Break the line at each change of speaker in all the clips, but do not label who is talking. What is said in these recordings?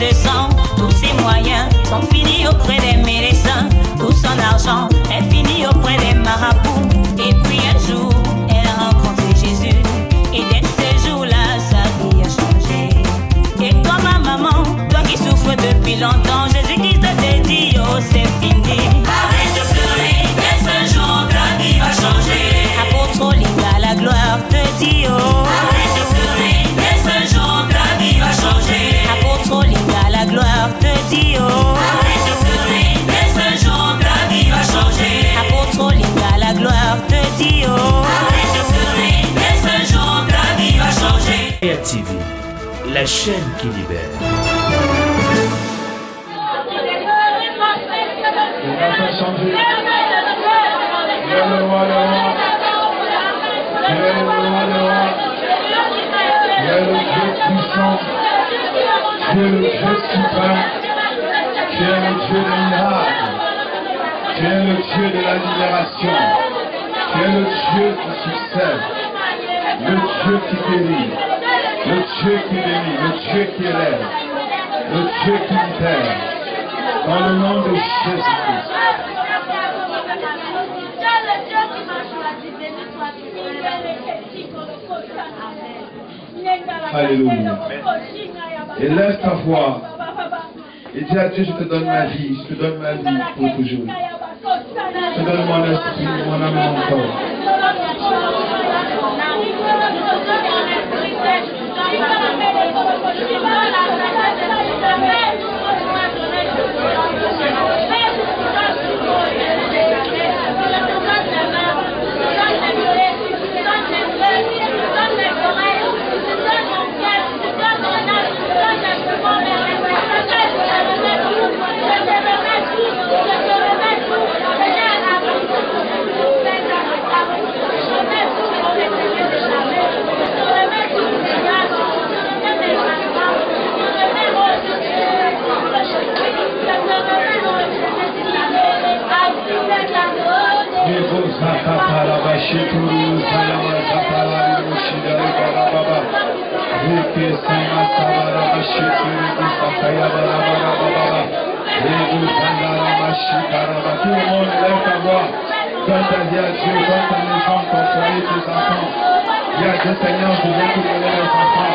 de sang. Tous ses moyens sont finis auprès des médecins. Tout son argent est fini auprès des marabouts. Et puis un jour, elle a rencontré Jésus. Et dès ce jour-là, sa vie a changé. Et toi, ma maman, toi qui souffres depuis longtemps, Jésus-Christ te dit, oh, c'est fini.
Arrête de pleurer, dès ce jour, ta vie va changer.
Apôtre Olinga, la gloire te dit, oh.
Arrête de pleurer, dès ce jour, ta vie va changer.
Apôtre Olinga, la gloire te dit, oh.
Arrête de pleurer, dès ce jour, ta vie va changer.
Apôtre Olinga, la gloire te dit, oh.
Arrête de pleurer, dès ce jour, ta vie va changer.
TV, la chaîne qui libère.
Tu es le Dieu suprême, tu es le Dieu des miracles, tu es le Dieu de la libération, tu es le Dieu qui succède, le Dieu qui guérit, le Dieu qui bénit, le Dieu qui élève, le Dieu qui libère, dans le nom de Jésus-Christ. Alléluia. Et lève ta voix et dis à Dieu, je te donne ma vie, je te donne ma vie pour toujours. Je te donne mon esprit, mon âme et mon corps. Tout le monde lève ta voix, donne ta vie à Dieu, donne ta maison, ton foyer, tes enfants. Dis à Dieu, Seigneur, je viens te donner les enfants.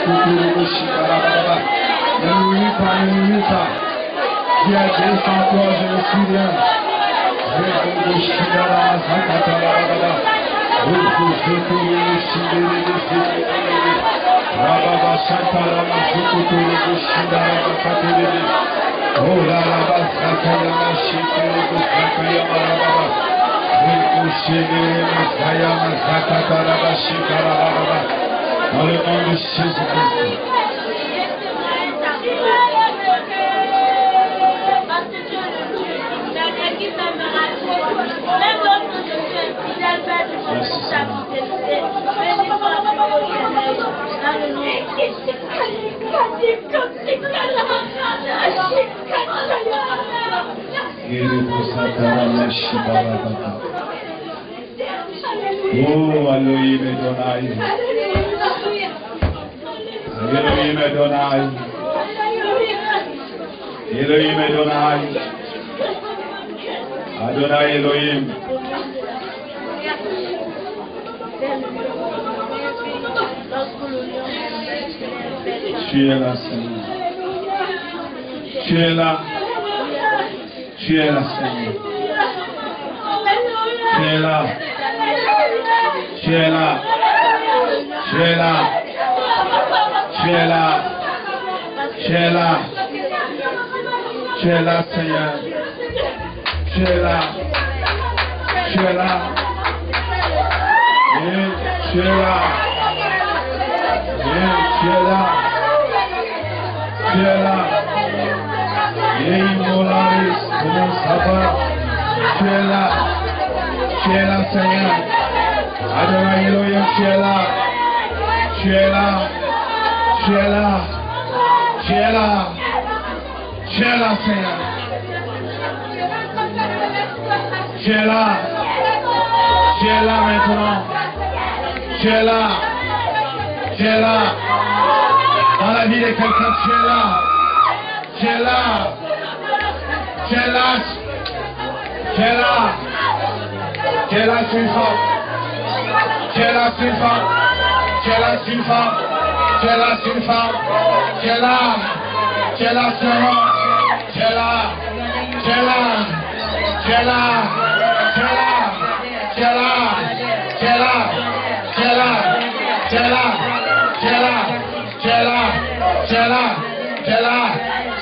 Continue. Ne m'oublie pas. Dis à Dieu, sans toi, je ne suis rien. Dans le nom de Jésus-Christ. Oh, Elohim Adonai. Elohim Adonai. Elohim Adonai. Adonai Elohim. Tu es là, Seigneur. Tu es là. Tu es là, Seigneur. Tu es là. Tu es là. Tu es là. Tu es là. Tu es là. Tu es là, Seigneur. Tu es là. Tu es là. Et tu es là. Et tu es là. Tu es là. Immolaris, mon sabbat. Tu es là. Tu es là, Seigneur. Adonai Elohim, tu es là. Tu es là. Tu es là. Tu es là. Tu es là, Seigneur. Tu es là. Tu es là maintenant. Tu es là. Tu es là. Dans la vie de quelqu'un, tu es là. Tu es là. Tu es là. Tu es là. Tu es là, c'est une femme. Tu es là, c'est une femme. Tu es là, c'est une femme. Tu es là, c'est une femme. Tu es là. Tu es là, c'est un homme. Tu es là. Tu es là. Tu es là. Tu es là. Tu es là. Tu es là. Tu es là. Tu es là. Tu es là. Tu es là. Tu es là. Tu es là.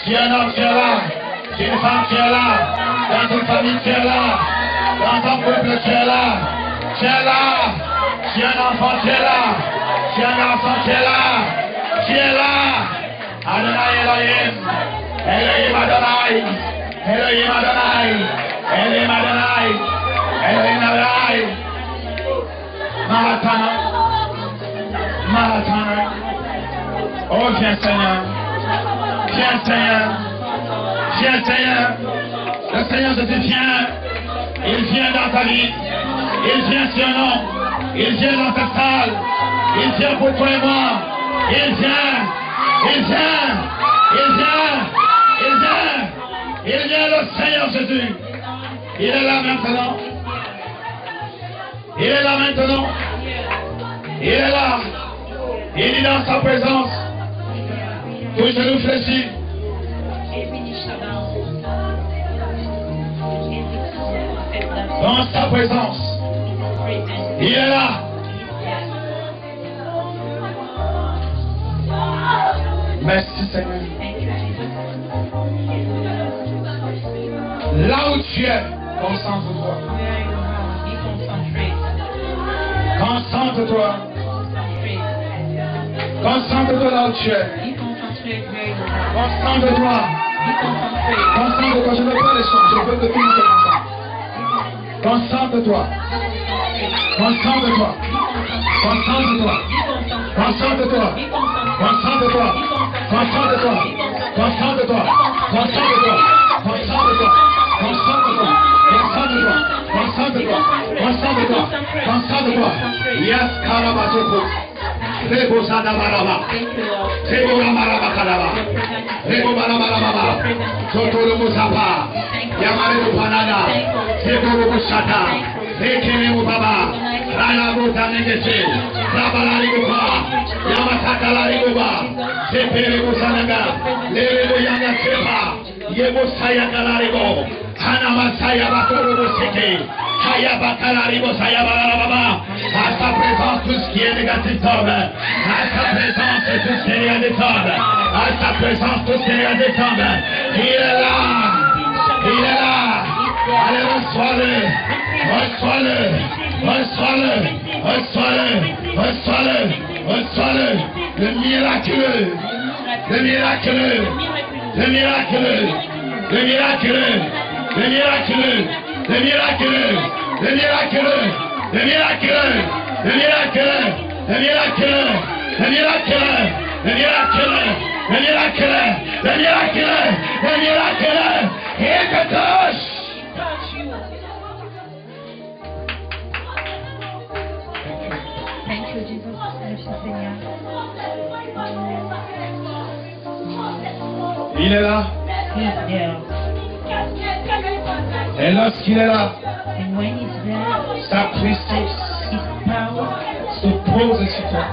Tu es un homme, tu es là. Tu es une femme, tu es là. Dans ton famille, tu es là. Dans ton peuple, tu es là. Tu es là. Tu es un enfant, tu es là. Tu es un enfant, tu es là. Tu es là. Adonai Elohim. Elohim Adonai. Elohim Adonai. Elohim Adonai. Elohim Adonai. Maratana. Maratana. Oh, viens Seigneur. Viens Seigneur. Viens Seigneur. Le Seigneur Jésus vient. Il vient dans ta vie. Il vient sur nous. Il vient dans ta salle. Il vient pour toi et moi. Il vient. Il vient. Il vient. Il vient. Il vient le Seigneur Jésus. Il est là maintenant. Il est là maintenant. Il est là. Il est dans sa présence. Tout genou fléchi. Dans sa présence. Il est là. Merci Seigneur. Là où tu es, concentre-toi. Concentre-toi. Concentre-toi là où tu es. Concentre-toi. Concentre-toi. Je ne veux pas les chants. Je veux que tu me concentres. Concentre-toi. Concentre-toi. Concentre-toi. Concentre-toi. Concentre-toi. Concentre-toi. Concentre-toi. Concentre-toi. Concentre-toi. Concentre-toi. Concentre-toi. Concentre-toi. Concentre-toi. Concentre-toi. Yes, Karabachoko. Rebo Sadabaraba. Rebo Ramaraba Kadaba. Rebo Barabaraba. Sotoro Musapa. Yamare Panada. Rebo Musata. Rekele Baba. Rana Bota Negese. Rabalari Buba. Yamasaka Lari Buba. Sepere Musanaga. Lero Yanga Sepa. Yebo Saya Galaribo. Hanama Saya Bakoro Seke. Saya Bakalaribo Saya Barababa. À sa présence, tout ce qui est négatif tombe. À sa présence, tout ce qui est négatif tombe. À sa présence, tout ce qui est négatif tombe. Il est là. Il est là. Allez, reçois-le. Reçois-le. Reçois-le. Reçois-le. Reçois-le. Reçois-le. Le miraculeux. Le miraculeux. Le miraculeux. Le miraculeux. Le miraculeux. Le miraculeux. Le miraculeux. Le miraculeux. Le miraculeux. Le miraculeux. Le miraculeux. Le miraculeux. Le miraculeux. Le miraculeux. Le miraculeux. Il te touche.
Thank you, Jesus. Merci, Seigneur.
Il est là.
He's there.
Et lorsqu'il est là,
And when he's there,
sa puissance
his power
se pose sur toi.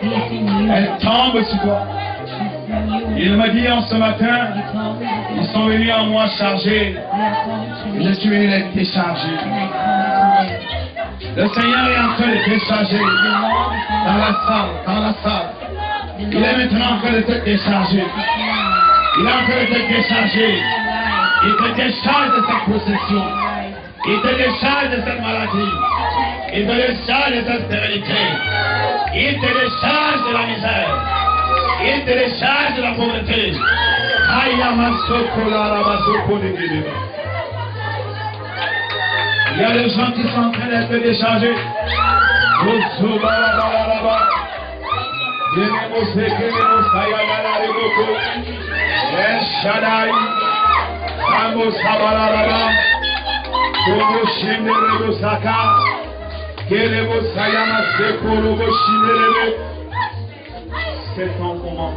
is in you.
Elle tombe sur toi.
It's in you.
Il m'a dit en ce matin,
He told me that
ils sont venus en moi chargés.
they are coming to
Je
me.
suis venu les décharger.
And I come to them.
Le Seigneur est en train de décharger
The Lord is
dans la salle, dans la salle. Il est maintenant en train de te décharger. Il est en train de te décharger. Il te décharge de cette possession. Il te décharge de cette maladie. Il te décharge de cette stérilité. Il te décharge de la misère. Il te décharge de la pauvreté. Il y a des gens qui sont en train d'être déchargés. C'est ton moment.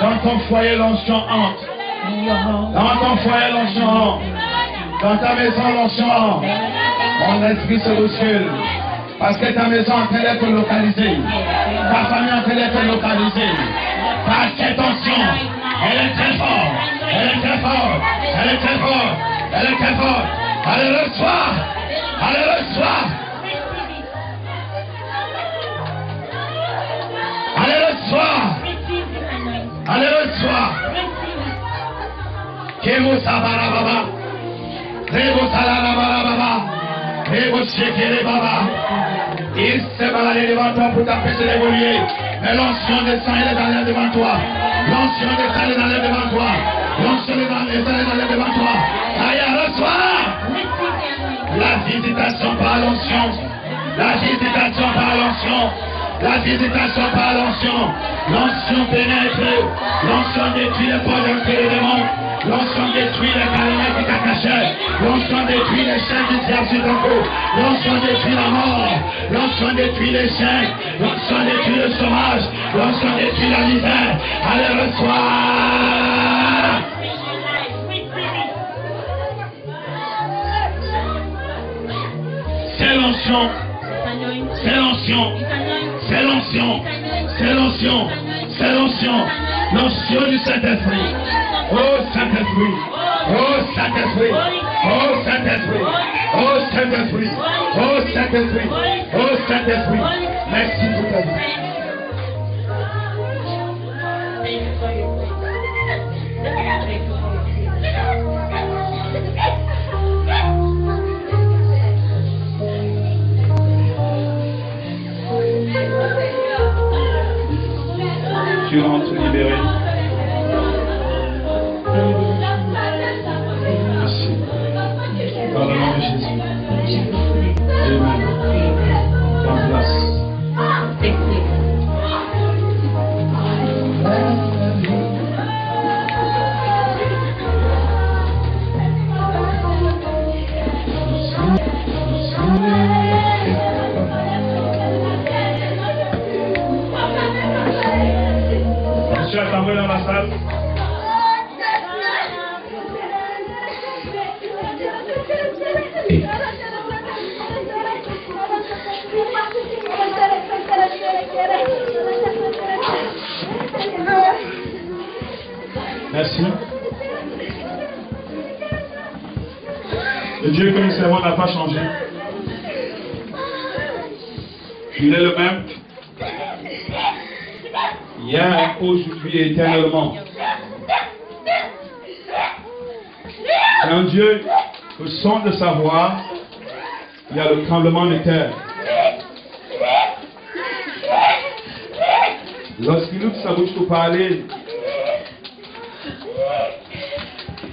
Dans ton foyer, l'onction entre. Dans ton foyer, l'onction entre. Dans ta maison, l'onction entre. Mon esprit se bouscule. Parce que ta maison est en train d'être localisée. Ta famille est en train d'être localisée. Parce que cette onction, elle est très forte. Elle est très forte. Elle est très forte. Elle est très forte. Allez le soir. Allez le soir. Allez le soir. Allez le soir. Kemo sabara baba. Rebo salana baba. Rebo shekere baba. Il s'est baladé devant toi pour t'empêcher d'évoluer. Mais l'onction descend, elle est allée devant toi. L'onction descend, elle est allée devant toi. L'onction descend, elle est allée devant toi. Aïe, reçois. La visitation par l'onction. La visitation par l'onction.
La visitation par l'onction. L'onction pénètre. L'onction détruit les portes d'entrée des démons. L'onction détruit les calimètres qui t'accachent. L'onction détruit les chaînes du diable sur ton cou. L'onction détruit la mort. L'onction détruit les chaînes. L'onction détruit le chômage. L'onction détruit la misère. Allez, reçois. C'est l'onction. C'est l'onction. C'est l'onction. C'est l'onction. C'est l'onction. L'onction du Saint-Esprit. Oh Saint-Esprit. Oh Saint-Esprit. Oh Saint-Esprit. Oh Saint-Esprit. Oh Saint-Esprit. Oh Saint-Esprit. Merci pour ta vie.
Tu rentres libéré. Merci. Dans le nom de Jésus. Amen. En place. Monsieur, attendez dans la salle. Merci. Le Dieu que nous servons n'a pas changé. Il est le même. Hier, aujourd'hui et éternellement. C'est un Dieu, au son de sa voix, il y a le tremblement de terre. Lorsqu'il ouvre sa bouche pour parler,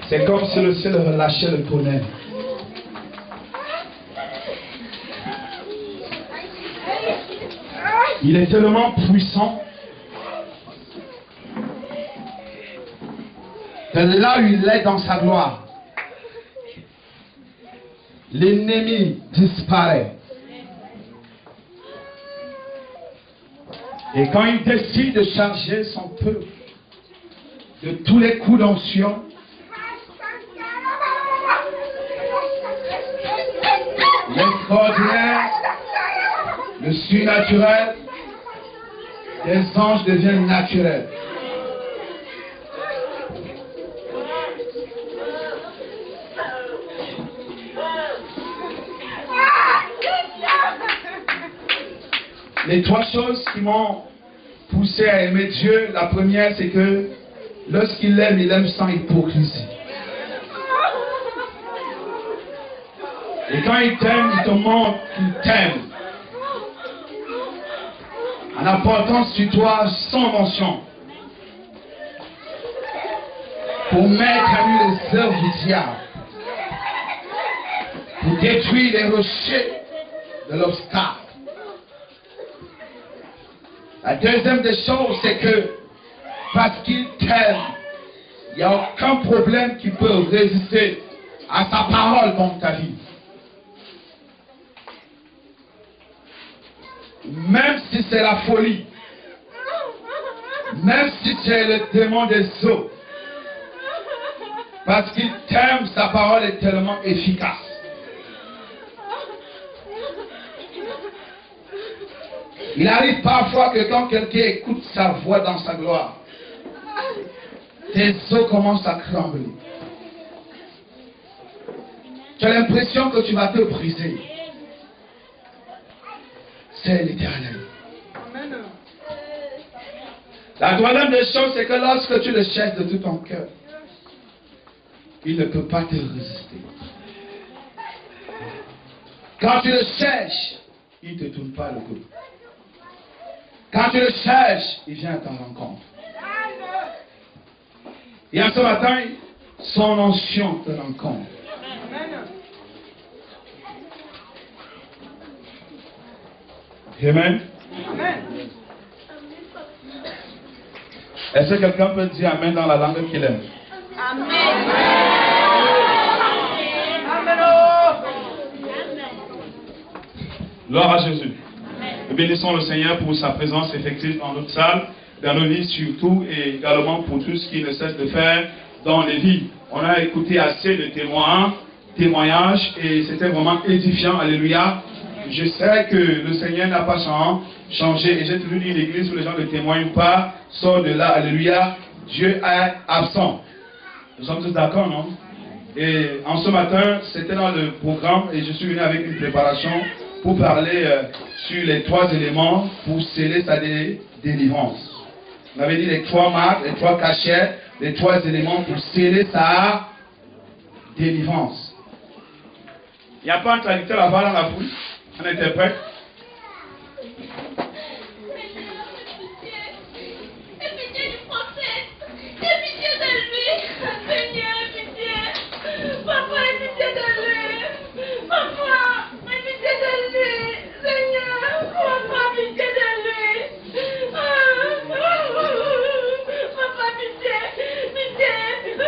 c'est comme si le ciel relâchait le tonnerre. Il est tellement puissant que là où il est dans sa gloire, l'ennemi disparaît. Et quand il décide de charger son peuple de tous les coups d'onction, l'extraordinaire, le surnaturel, les anges deviennent naturels. Les trois choses qui m'ont poussé à aimer Dieu, la première c'est que lorsqu'il aime, il aime sans hypocrisie. Et quand il t'aime, il te montre qu'il t'aime. En apportant sur toi sans mention. Pour mettre à nu les œuvres du diable. Pour détruire les rochers de l'obstacle. La deuxième des choses, c'est que parce qu'il t'aime, il n'y a aucun problème qui peut résister à sa parole dans ta vie. Même si c'est la folie, même si c'est le démon des eaux, parce qu'il t'aime, sa parole est tellement efficace. Il arrive parfois que quand quelqu'un écoute sa voix dans sa gloire, tes os commencent à trembler. Tu as l'impression que tu vas te briser. C'est l'Éternel. La troisième des choses, c'est que lorsque tu le cherches de tout ton cœur, il ne peut pas te résister. Quand tu le cherches, il ne te tourne pas le dos. Quand tu le cherches, il vient à ton rencontre. Et en ce matin, son onction te rencontre. Amen. Est-ce que quelqu'un peut dire Amen dans la langue qu'il aime? Gloire à Jésus. Nous bénissons le Seigneur pour sa présence effective dans notre salle, dans nos vies surtout, et également pour tout ce qu'il ne cesse de faire dans les vies. On a écouté assez de témoignages et c'était vraiment édifiant. Alléluia. Je sais que le Seigneur n'a pas changé. Et j'ai toujours dit, l'église où les gens ne témoignent pas, sort de là. Alléluia. Dieu est absent. Nous sommes tous d'accord, non? Et en ce matin, c'était dans le programme et je suis venu avec une préparation pour parler sur les 3 éléments pour sceller sa délivrance. On avait dit les 3 marques, les 3 cachets, les 3 éléments pour sceller sa délivrance. Il n'y a pas un traducteur là-bas dans la foule? Un interprète?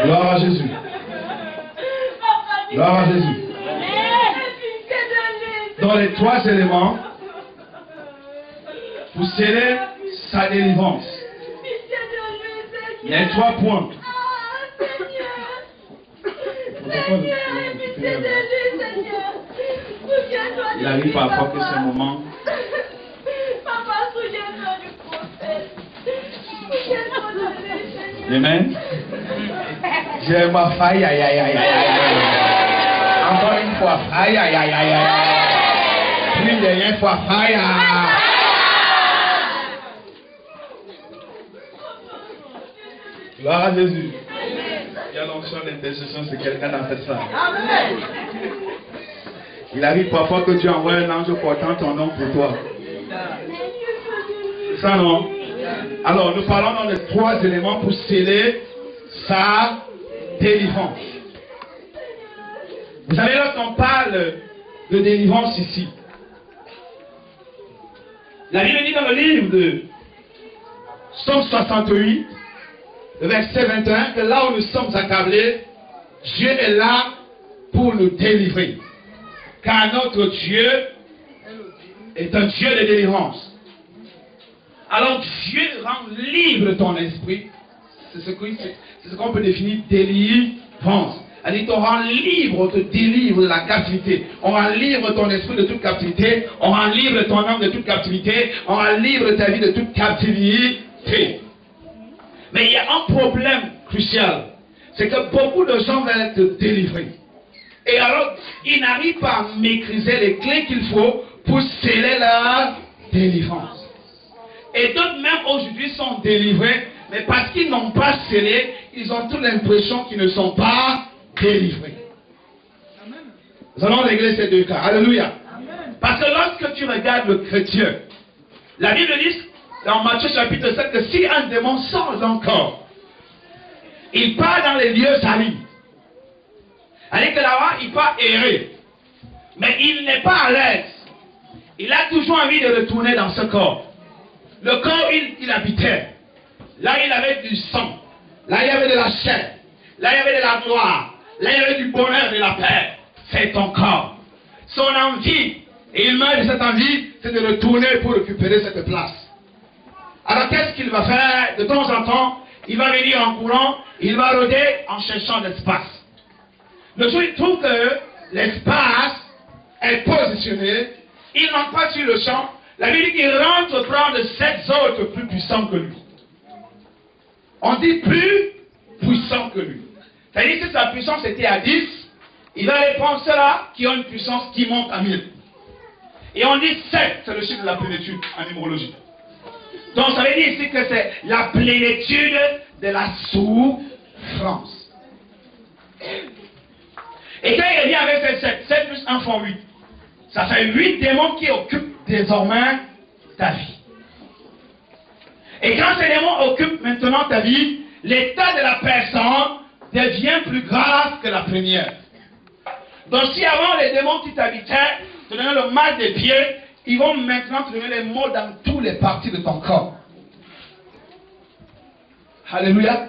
Gloire à Jésus. Gloire à Jésus. Dans les 3 éléments, pour sceller sa délivrance, il y a 3 points. Il arrive parfois que c'est un moment. Amen. J'ai ma faille, aïe, aïe, aïe, aïe. Encore une fois, faille, aïe, aïe, aïe, aïe. Plus dernière fois, faille, gloire à Jésus. Il y a l'onction d'intercession, c'est quelqu'un dans cette salle. Il arrive parfois que Dieu envoie un ange portant ton nom pour toi. Ça non? Alors, nous parlons dans les 3 éléments pour sceller sa délivrance. Vous savez, lorsqu'on parle de délivrance ici, la Bible dit dans le livre de Psaume 68, le verset 21, que là où nous sommes accablés, Dieu est là pour nous délivrer. Car notre Dieu est un Dieu de délivrance. Alors Dieu rend libre ton esprit. C'est ce qu'on peut définir délivrance. Elle dit, on rend libre, on te délivre de la captivité. On rend libre ton esprit de toute captivité. On rend libre ton âme de toute captivité. On rend libre ta vie de toute captivité. Mais il y a un problème crucial. C'est que beaucoup de gens veulent être délivrés. Et alors, ils n'arrivent pas à maîtriser les clés qu'il faut pour sceller la délivrance. Et d'autres même aujourd'hui sont délivrés, mais parce qu'ils n'ont pas scellé, ils ont toute l'impression qu'ils ne sont pas délivrés. Nous allons régler ces 2 cas. Alléluia. Parce que lorsque tu regardes le chrétien, la Bible dit dans Matthieu chapitre 7 que si un démon sort d'un corps, il part dans les lieux arides. C'est-à-dire que là-bas, il part errer. Mais il n'est pas à l'aise. Il a toujours envie de retourner dans ce corps. Le corps, il habitait. Là, il avait du sang. Là, il y avait de la chair. Là, il y avait de la gloire. Là, il y avait du bonheur, de la paix. C'est ton corps. Son envie, et il meurt de cette envie, c'est de retourner pour récupérer cette place. Alors, qu'est-ce qu'il va faire? De temps en temps, il va venir en courant, il va rôder en cherchant l'espace. Le jour, il trouve que l'espace est positionné, il n'entre pas sur le champ. La Bible dit qu'il rentre prendre 7 autres plus puissants que lui. On dit plus puissant que lui. C'est-à-dire que si sa puissance était à 10, il va les prendre ceux-là qui ont une puissance qui monte à 1000. Et on dit 7, c'est le chiffre de la plénitude en numérologie. Donc ça veut dire ici que c'est la plénitude de la souffrance. Et quand il revient avec ces 7, 7 plus 1 font 8. Ça fait 8 démons qui occupent désormais ta vie. Et quand ces démons occupent maintenant ta vie, l'état de la personne devient plus grave que la première. Donc si avant les démons qui t'habitaient te donnaient le mal des pieds, ils vont maintenant te donner les maux dans tous toutes les parties de ton corps. Alléluia.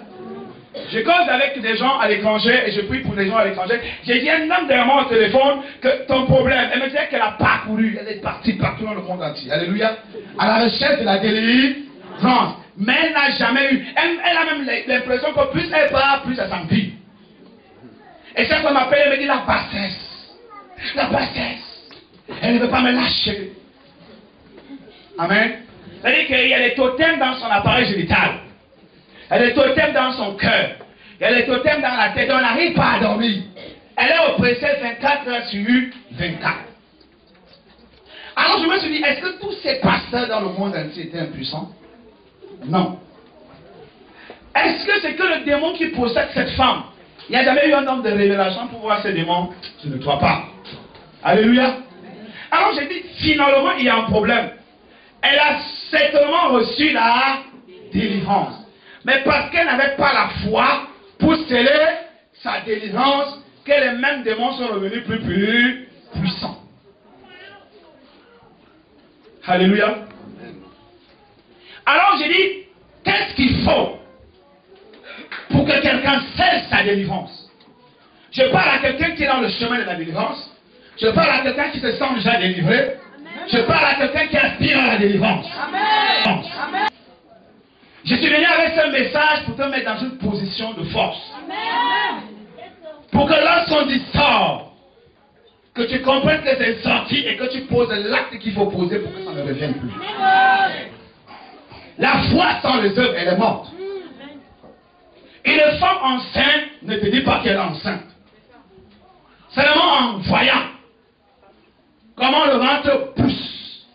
Je cause avec des gens à l'étranger et je prie pour des gens à l'étranger. J'ai dit à un homme derrière moi au téléphone que ton problème, elle me disait qu'elle a parcouru, elle est partie partout dans le monde entier. Alléluia. À la recherche de la délivrance. Mais elle n'a jamais eu. Elle a même l'impression que plus elle part, plus elle s'empire. Et chaque fois qu'elle m'appelle, elle me dit la bassesse. La bassesse. Elle ne veut pas me lâcher. Amen. C'est-à-dire qu'il y a des totems dans son appareil génital. Il y a des totems dans son cœur. Il y a des totems dans la tête. On n'arrive pas à dormir. Elle est oppressée 24 heures sur 24. Alors je me suis dit, est-ce que tous ces pasteurs dans le monde entier étaient impuissants? Non. Est-ce que c'est que le démon qui possède cette femme? Il n'y a jamais eu un homme de révélation pour voir ces démons? Je ne crois pas. Alléluia. Alors j'ai dit, finalement, il y a un problème. Elle a certainement reçu la délivrance. Mais parce qu'elle n'avait pas la foi pour sceller sa délivrance, que les mêmes démons sont revenus plus puissants. Alléluia. Alors j'ai dit, qu'est-ce qu'il faut pour que quelqu'un cesse sa délivrance? Je parle à quelqu'un qui est dans le chemin de la délivrance. Je parle à quelqu'un qui se sent déjà délivré. Je parle à quelqu'un qui aspire à la délivrance. Amen. Amen. Je suis venu avec ce message pour te mettre dans une position de force. Amen. Pour que lorsqu'on dit sort, que tu comprennes que c'est sorti et que tu poses l'acte qu'il faut poser pour que ça ne revienne plus. Amen. La foi sans les œuvres, elle est morte. Une femme enceinte ne te dit pas qu'elle est enceinte. Seulement en voyant comment le ventre pousse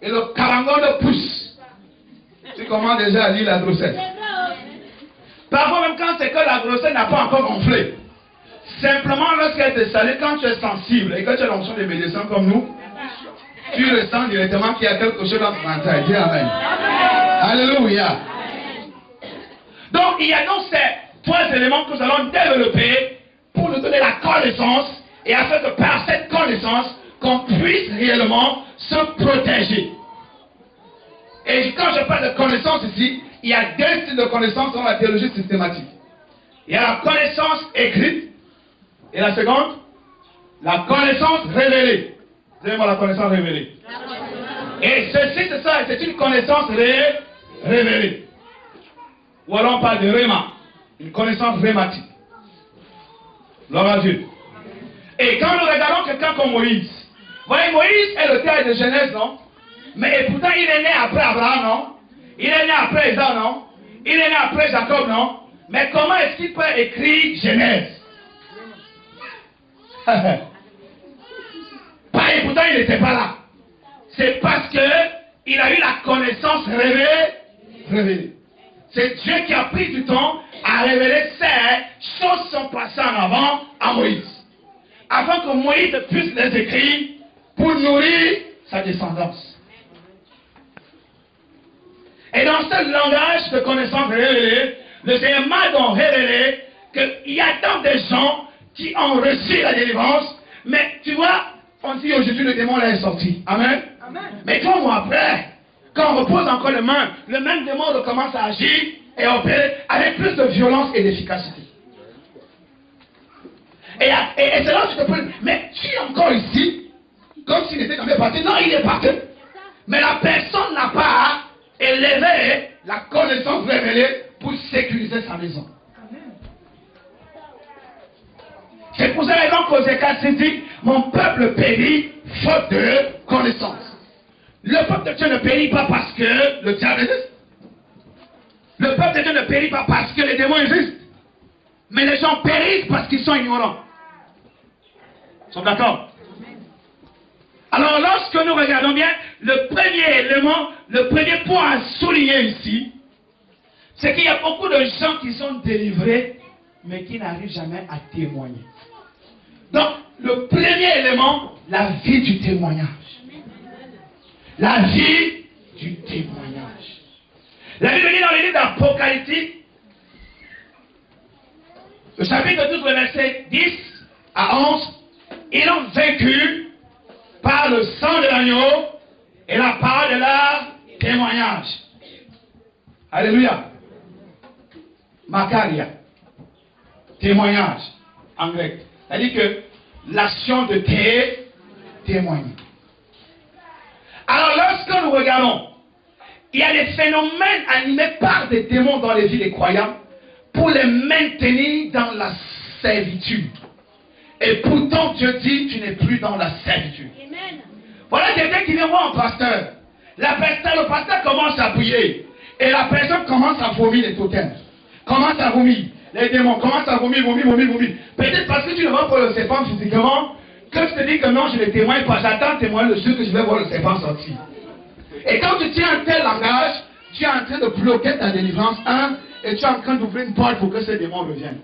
et le carangon pousse, tu commences déjà à lire la grossesse. Parfois même quand c'est que la grossesse n'a pas encore gonflé. Simplement lorsqu'elle te salue, quand tu es sensible et que tu as l'onction des médecins comme nous, tu ressens directement qu'il y a quelque chose dans ton entraille. Dis Amen. Alléluia. Donc il y a donc ces trois éléments que nous allons développer pour nous donner la connaissance et afin que par cette connaissance qu'on puisse réellement se protéger. Et quand je parle de connaissance ici, il y a deux styles de connaissance dans la théologie systématique. Il y a la connaissance écrite et la seconde, la connaissance révélée. Donnez-moi la connaissance révélée. Et ceci, c'est ça, c'est une connaissance révélée. Ou alors on parle de réma, une connaissance rématique. Gloire à Dieu. Et quand nous regardons quelqu'un comme Moïse, vous voyez, Moïse est le terre de Genèse, non? Mais et pourtant il est né après Abraham, non? Il est né après Isaac, non? Il est né après Jacob, non? Mais comment est-ce qu'il peut écrire Genèse? Et pourtant il n'était pas là. C'est parce qu'il a eu la connaissance révélée. C'est Dieu qui a pris du temps à révéler ces choses qui sont passées en avant à Moïse. Afin que Moïse puisse les écrire pour nourrir sa descendance. Et dans ce langage de connaissance révélée, le Seigneur m'a donc révélé qu'il y a tant de gens qui ont reçu la délivrance, mais tu vois, on dit aujourd'hui le démon là est sorti. Amen. Amen. Mais 3 mois après, quand on repose encore les mains, le même démon recommence à agir et à opérer avec plus de violence et d'efficacité. Et c'est là où tu te poses, mais tu es encore ici, comme s'il n'était jamais parti. Non, il est parti. Mais la personne n'a pas élevé la connaissance révélée pour sécuriser sa maison. C'est pour cette raison qu'aux Ecclésiastes dit, mon peuple périt faute de connaissance. Le peuple de Dieu ne périt pas parce que le diable existe. Le peuple de Dieu ne périt pas parce que les démons existent. Mais les gens périssent parce qu'ils sont ignorants. Ils sont d'accord? Alors lorsque nous regardons bien, le premier élément, le premier point à souligner ici, c'est qu'il y a beaucoup de gens qui sont délivrés, mais qui n'arrivent jamais à témoigner. Donc, le premier élément, la vie du témoignage. La vie du témoignage. La Bible dit dans le livre d'Apocalypse, le chapitre 12, le verset 10 à 11, ils ont vaincu par le sang de l'agneau et la parole de leur
témoignage. Alléluia. Makaria. Témoignage en grec. C'est-à-dire que l'action de témoigner. Alors lorsque nous regardons, il y a des phénomènes animés par des démons dans les vies des croyants pour les maintenir dans la servitude. Et pourtant Dieu dit, tu n'es plus dans la servitude. Amen. Voilà quelqu'un qui vient voir un pasteur. Le pasteur commence à prier. Et la personne commence à vomir les totems. Commence à vomir. Les démons commencent à vomir. Peut-être parce que tu ne vois pas le serpent physiquement, que je te dis que non, je ne témoigne pas. J'attends de témoigner le jour que je vais voir le serpent sortir. Et quand tu tiens un tel langage, tu es en train de bloquer ta délivrance, et tu es en train d'ouvrir une porte pour que ces démons reviennent.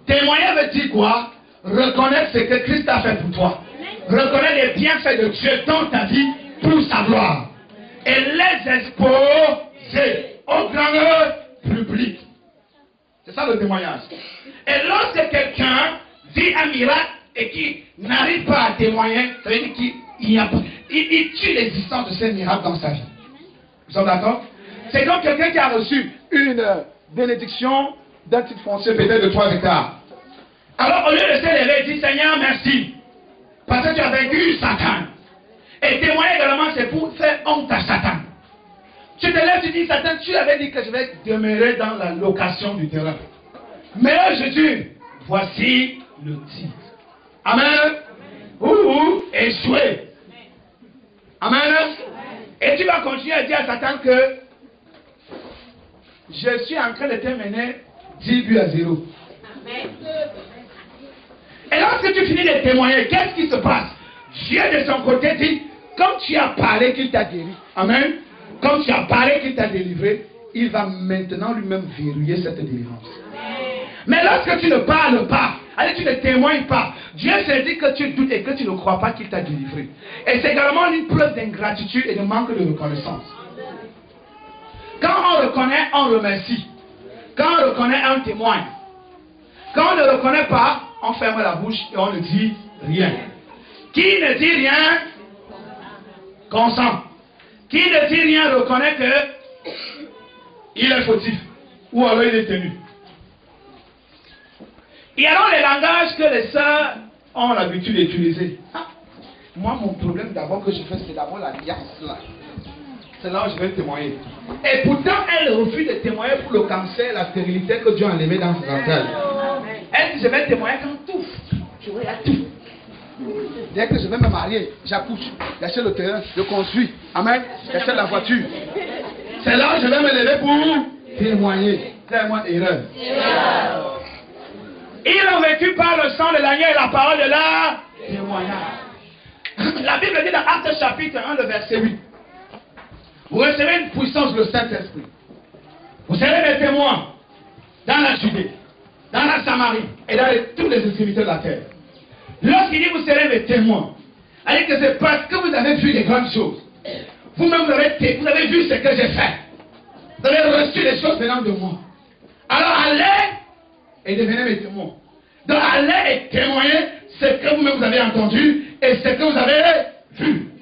Témoigner veut dire quoi? Reconnaître ce que Christ a fait pour toi. Reconnaître les bienfaits de Dieu dans ta vie pour sa gloire. Et les exposer au grand public. C'est ça le témoignage. Et lorsque quelqu'un vit un miracle et qui n'arrive pas à témoigner, ça veut dire qu'il tue l'existence de ces miracles dans sa vie. Vous sommes d'accord? C'est donc quelqu'un qui a reçu une bénédiction d'un titre foncier peut-être de 3 hectares. Alors au lieu de se lever, il dit Seigneur merci, parce que tu as vaincu Satan. Et témoigner également, c'est pour faire honte à Satan. Tu te lèves, tu dis Satan, tu avais dit que je vais demeurer dans la location du terrain. Mais Jésus, voici le titre. Amen. Échoué. Amen. Et tu vas continuer à dire à Satan que je suis en train de te mener 10 buts à 0. Amen. Et lorsque tu finis de témoigner, qu'est-ce qui se passe? Dieu de son côté dit, comme tu as parlé qu'il t'a guéri, amen, comme tu as parlé qu'il t'a délivré, il va maintenant lui-même verrouiller cette délivrance. Mais lorsque tu ne parles pas, allez, tu ne témoignes pas, Dieu se dit que tu doutes et que tu ne crois pas qu'il t'a délivré. Et c'est également une preuve d'ingratitude et de manque de reconnaissance. Quand on reconnaît, on remercie. Quand on reconnaît, on témoigne. Quand on ne reconnaît pas, on ferme la bouche et on ne dit rien. Qui ne dit rien, consent. Qui ne dit rien reconnaît que il est fautif. Ou alors il est tenu. Il y a donc les langages que les sœurs ont l'habitude d'utiliser. Ah, moi, mon problème d'abord que je fais, c'est d'abord l'alliance là. C'est là où je vais témoigner. Et pourtant, elle refuse de témoigner pour le cancer, la stérilité que Dieu a enlevé dans ses entrailles. Elle dit, je vais témoigner quand tout. Je regarde tout. Dès que je vais me marier, j'accouche, j'achète le terrain, je construis. Amen. J'achète la voiture. C'est là où je vais me lever pour témoigner. C'est moi erreur. Ils ont vécu par le sang de l'agneau et la parole de la témoignage. La Bible dit dans Actes chapitre 1, le verset 8. Vous recevez une puissance du Saint-Esprit. Vous serez mes témoins dans la Judée, dans la Samarie et dans toutes les extrémités de la terre. Lorsqu'il dit vous serez mes témoins, allez que c'est parce que vous avez vu les grandes choses. Vous-même vous avez vu ce que j'ai fait. Vous avez reçu les choses venant de moi. Alors allez et devenez mes témoins. Donc allez et témoignez ce que vous-même vous avez entendu et ce que vous avez vu.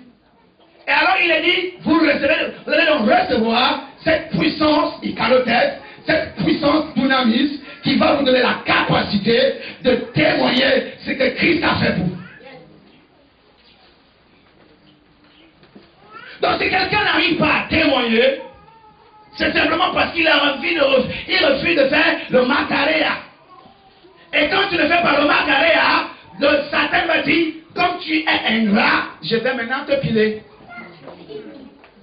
Et alors il est dit, vous allez donc recevoir cette puissance icanothèse, cette puissance dynamis qui va vous donner la capacité de témoigner ce que Christ a fait pour vous. Donc si quelqu'un n'arrive pas à témoigner, c'est simplement parce qu'il a envie il refuse de faire le Macaréa. Et quand tu ne fais pas le Macaréa, le Satan me dit, comme tu es ingrat, je vais maintenant te piler.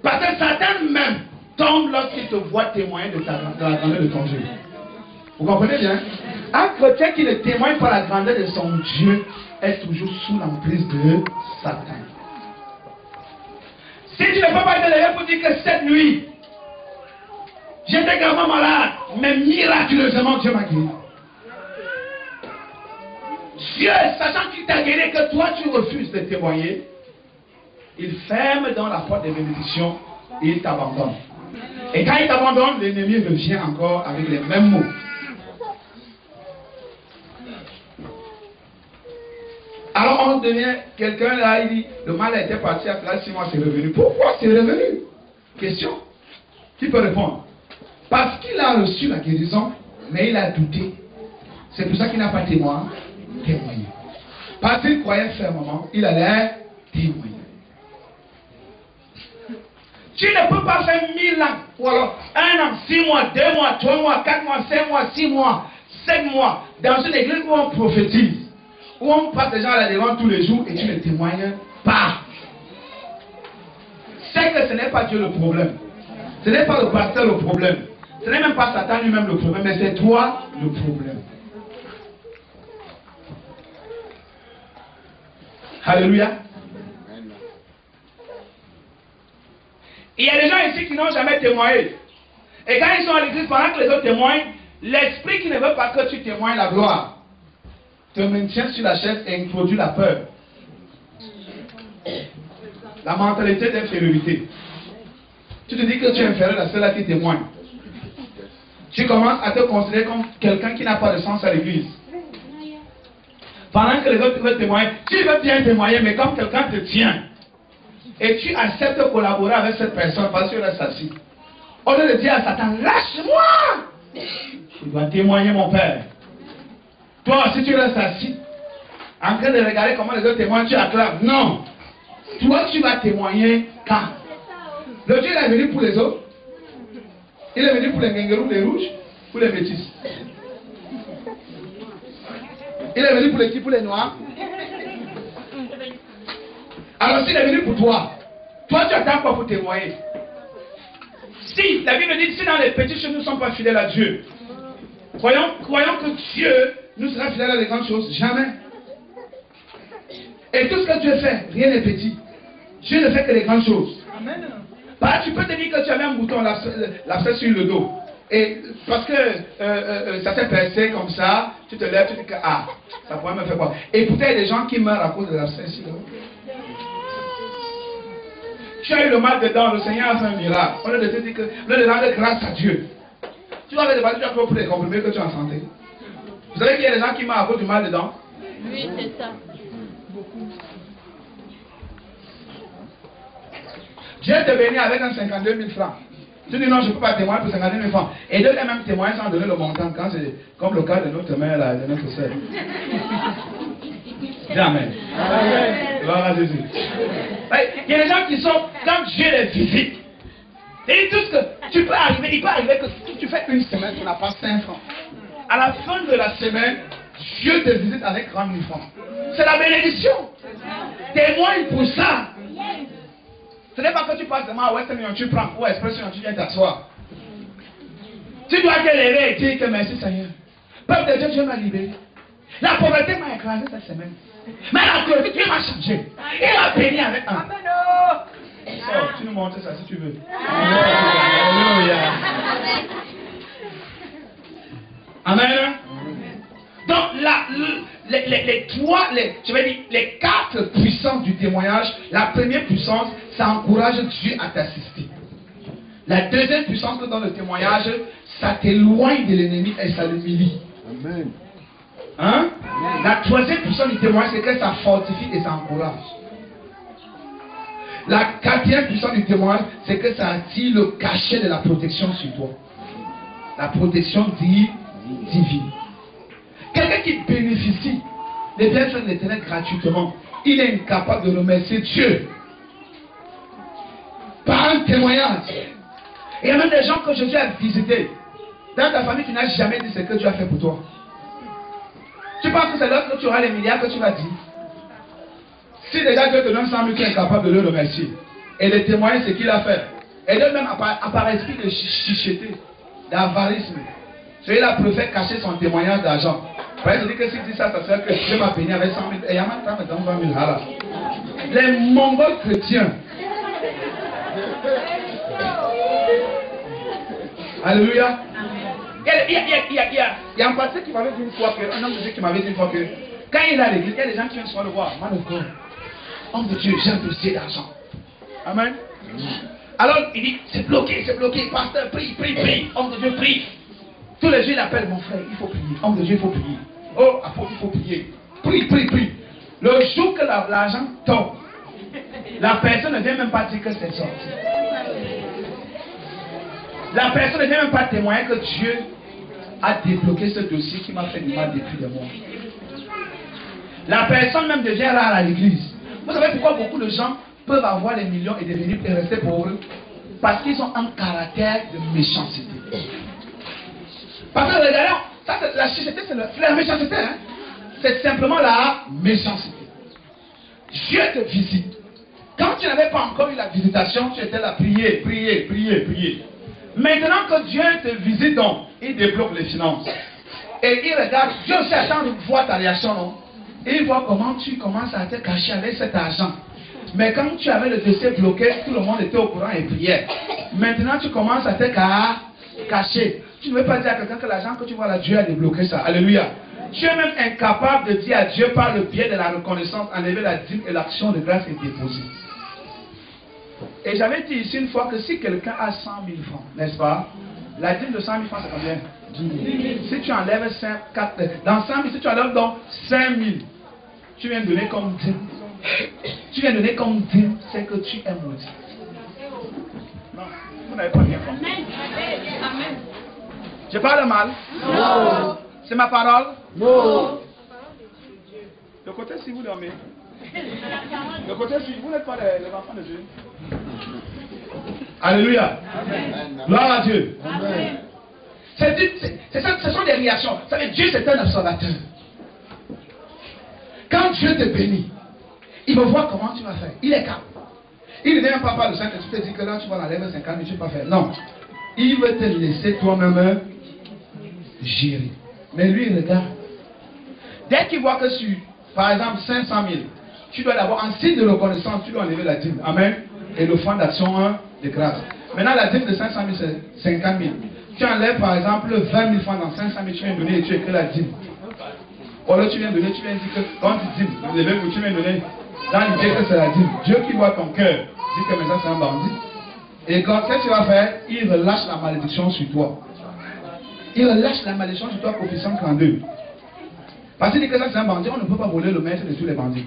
Parce que Satan même tombe lorsqu'il te voit témoigner de la grandeur de ton Dieu. Vous comprenez bien? Un chrétien qui ne témoigne pas la grandeur de son Dieu est toujours sous l'emprise de Satan. Si tu ne peux pas te lever pour dire que cette nuit, j'étais gravement malade, mais miraculeusement Dieu m'a guéri. Dieu, sachant qu'il t'a guéri et que toi tu refuses de témoigner, il ferme dans la porte des bénédictions et il t'abandonne. Et quand il t'abandonne, l'ennemi revient encore avec les mêmes mots. Alors on devient quelqu'un là, il dit, le mal était parti, après 6 mois c'est revenu. Pourquoi c'est revenu? Question.
Qui peut répondre? Parce qu'il a reçu la guérison, mais il a douté. C'est pour ça qu'il n'a pas témoigné. Parce qu'il croyait fermement, il allait témoigner. Tu ne peux pas faire 1000 ans, ou alors 1 an, 6 mois, 2 mois, 3 mois, 4 mois, 5 mois, 6 mois, 7 mois, dans une église où on prophétise, où on passe les gens à la devant tous les jours et tu ne témoignes pas. C'est que ce n'est pas Dieu le problème. Ce n'est pas le pasteur le problème. Ce n'est même pas Satan lui-même le problème, mais c'est toi le problème. Alléluia. Il y a des gens ici qui n'ont jamais témoigné. Et quand ils sont à l'église, pendant que les autres témoignent, l'esprit qui ne veut pas que tu témoignes la gloire te maintient sur la chaise et introduit la peur. La mentalité d'infériorité. Tu te dis que tu es inférieur à ceux-là qui témoignent. Tu commences à te considérer comme quelqu'un qui n'a pas de sens à l'église. Pendant que les autres veulent témoigner, tu veux bien témoigner, mais comme quelqu'un te tient, et tu acceptes de collaborer avec cette personne parce qu'il reste assis. Au lieu de dire à Satan, lâche-moi! Tu dois témoigner, mon père. Toi, si tu restes assis, en train de regarder comment les autres témoignent, tu acclames. Non! Toi, tu vas témoigner quand? Le Dieu est venu pour les autres. Il est venu pour les guinguerous, les rouges, pour les métis. Il est venu pour les qui? Pour les noirs. Alors s'il est venu pour toi, toi tu attends quoi pour témoigner? Si, la Bible dit, si dans les petites choses nous ne sommes pas fidèles à Dieu, croyons que Dieu nous sera fidèle à les grandes choses, jamais. Et tout ce que Dieu fait, rien n'est petit. Dieu ne fait que les grandes choses. Amen. Bah, tu peux te dire que tu as un bouton l'abcès sur le dos. Et parce que ça s'est percé comme ça, tu te lèves, tu te dis que ah, ça pourrait me faire quoi. Et pourtant, il y a des gens qui meurent à cause de l'abcès sur le dos. Tu as eu le mal dedans, le Seigneur a fait un miracle. On lieu de te dire que, au lieu de rendre grâce à Dieu, tu vas aller tu as pour les comprimés que tu as en santé. Vous savez qu'il y a des gens qui meurent à cause du mal dedans?
Oui, c'est ça.
Dieu te bénit avec un 52 000 francs. Tu dis non, je ne peux pas témoigner pour 52 000 francs. Et Dieu même témoigner sans donner le montant, quand c'est comme le cas de notre mère, là, de notre soeur. Amen. Gloire à Jésus. Il y a des gens qui sont, quand Dieu les visite, et tout ce que tu peux arriver, il peut arriver que si tu fais une semaine, tu n'as pas 5 francs. À la fin de la semaine, Dieu te visite avec 30 000 francs. C'est la bénédiction. Témoigne pour ça. Ce n'est pas que tu passes demain à Western Union, tu prends, ou à Expression, tu viens t'asseoir. Tu dois te lever et dire que merci Seigneur. Peuple de Dieu, Dieu m'a libéré. La pauvreté m'a écrasé cette semaine. Mais la glorifié, Dieu m'a changé. Il m'a béni avec un. Oh, tu nous montres ça si tu veux. Alléluia. Amen. Donc, les 4 puissances du témoignage, la première puissance, ça encourage Dieu à t'assister. La deuxième puissance que dans le témoignage, ça t'éloigne de l'ennemi et ça l'humilie. Amen. Hein? La troisième puissance du témoignage, c'est que ça fortifie et ça encourage. La quatrième puissance du témoignage, c'est que ça attire le cachet de la protection sur toi. La protection divine. Quelqu'un qui bénéficie des bienfaits de l'Éternel gratuitement, il est incapable de remercier Dieu par un témoignage. Il y a même des gens que Jésus a visités. Dans ta famille, tu n'as jamais dit ce que Dieu a fait pour toi. Tu penses que c'est lorsque tu auras les milliards que tu vas dire. Si déjà Dieu te donne 100 000, tu es incapable de le remercier. Et de témoigner ce qu'il a fait. Et de même, par esprit de chicheté, d'avarisme, celui-là préfère cacher son témoignage d'argent. Parce que je dis que s'il dit ça, ça serait que Dieu m'a béni avec 100 000. Et il y a maintenant 20 000 halas. Les Mongols chrétiens. Alléluia. Il y a un pasteur qui m'avait dit une fois que, un homme de Dieu qui m'avait dit une fois que, quand il est à l'église, il y a des gens qui viennent souvent le voir. Man of God, homme de Dieu, j'ai un dossier d'argent. Amen. Alors il dit, c'est bloqué, pasteur, prie, homme de Dieu, prie. Tous les jours il appelle mon frère, il faut prier. Homme de Dieu, il faut prier. Oh, apôtre, il faut prier. Prie. Le jour que l'argent tombe, la personne ne vient même pas dire que c'est sorti. La personne ne vient même pas témoigner que Dieu a débloqué ce dossier qui m'a fait du mal depuis des mois. La personne même devient rare à l'église. Vous savez pourquoi beaucoup de gens peuvent avoir les millions et devenir et rester pauvres? Parce qu'ils ont un caractère de méchanceté. Parce que regardez, ça, la méchanceté, c'est la méchanceté. Hein? C'est simplement la méchanceté. Dieu te visite. Quand tu n'avais pas encore eu la visitation, tu étais là, prier. Maintenant que Dieu te visite, donc, il débloque les finances. Et il regarde, Dieu aussi attend de voir ta réaction, non? Et il voit comment tu commences à te cacher avec cet argent. Mais quand tu avais le dossier bloqué, tout le monde était au courant et priait. Maintenant, tu commences à te cacher. Tu ne veux pas dire à quelqu'un que l'argent que tu vois là, Dieu a débloqué ça. Alléluia. Tu es même incapable de dire à Dieu par le biais de la reconnaissance, enlever la dîme et l'action de grâce est déposée. Et j'avais dit ici une fois que si quelqu'un a 100 000 francs, n'est-ce pas? La dîme de 100 000 francs, c'est combien? 10 000. Si tu enlèves 4, dans 100 000, si tu enlèves donc 5 000, tu viens donner comme dîme. Tu viens donner comme dîme, c'est que tu es maudit. Non, vous n'avez pas bien compris. Amen. Je parle mal? Non. C'est ma parole? Non. De côté si vous dormez. De côté si vous n'êtes pas les enfants de Dieu. Alléluia. Amen. Gloire à Dieu. Amen. Ce sont des réactions. Vous savez, Dieu c'est un observateur. Quand Dieu te bénit, il veut voir comment tu vas faire. Il est calme. Il ne vient pas par le Saint-Esprit te dire que là tu vas l'enlever 50 000, tu ne vas pas faire. Non. Il veut te laisser toi-même gérer. Mais lui, il regarde. Dès qu'il voit que sur, par exemple, 500 000, tu dois d'abord, en signe de reconnaissance, tu dois enlever la dîme. Amen. Et le fonds d'action de grâce. Maintenant, la dîme de 500 000, c'est 50 000. Tu enlèves, par exemple, 20 000 francs dans 500 000, tu viens donner et tu écris la dîme. Ou alors tu viens donner, tu viens dire que quand tu dîmes, tu viens donner dans l'idée que c'est la dîme. Dieu qui voit ton cœur dit que maintenant c'est un bandit. Et quand qu'est-ce qu'il va faire? Il relâche la malédiction sur toi. Il relâche la malédiction sur toi, Colossiens 32. Parce qu'il dit que ça c'est un bandit, on ne peut pas voler le maître de tous les bandits.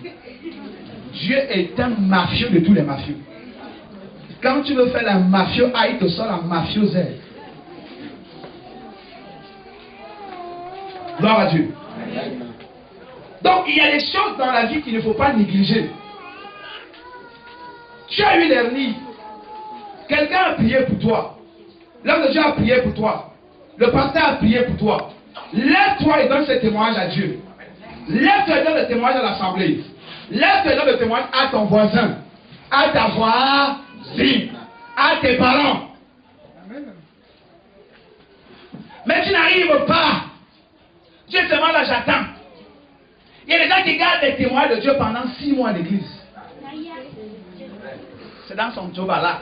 Dieu est un mafieux de tous les mafieux. Quand tu veux faire la mafio, il te sort la mafiosaire. Gloire à Dieu. Donc il y a des choses dans la vie qu'il ne faut pas négliger. Tu as eu l'hernie. Quelqu'un a prié pour toi. L'homme de Dieu a prié pour toi. Le pasteur a prié pour toi. Lève-toi et donne ce témoignage à Dieu. Lève-toi et donne le témoignage à l'assemblée. Lève-toi et donne le témoignage à ton voisin, à ta voisine, à tes parents. Mais tu n'arrives pas. Dieu te demande là, j'attends. Il y a des gens qui gardent les témoignages de Dieu pendant 6 mois à l'église. C'est dans son job là.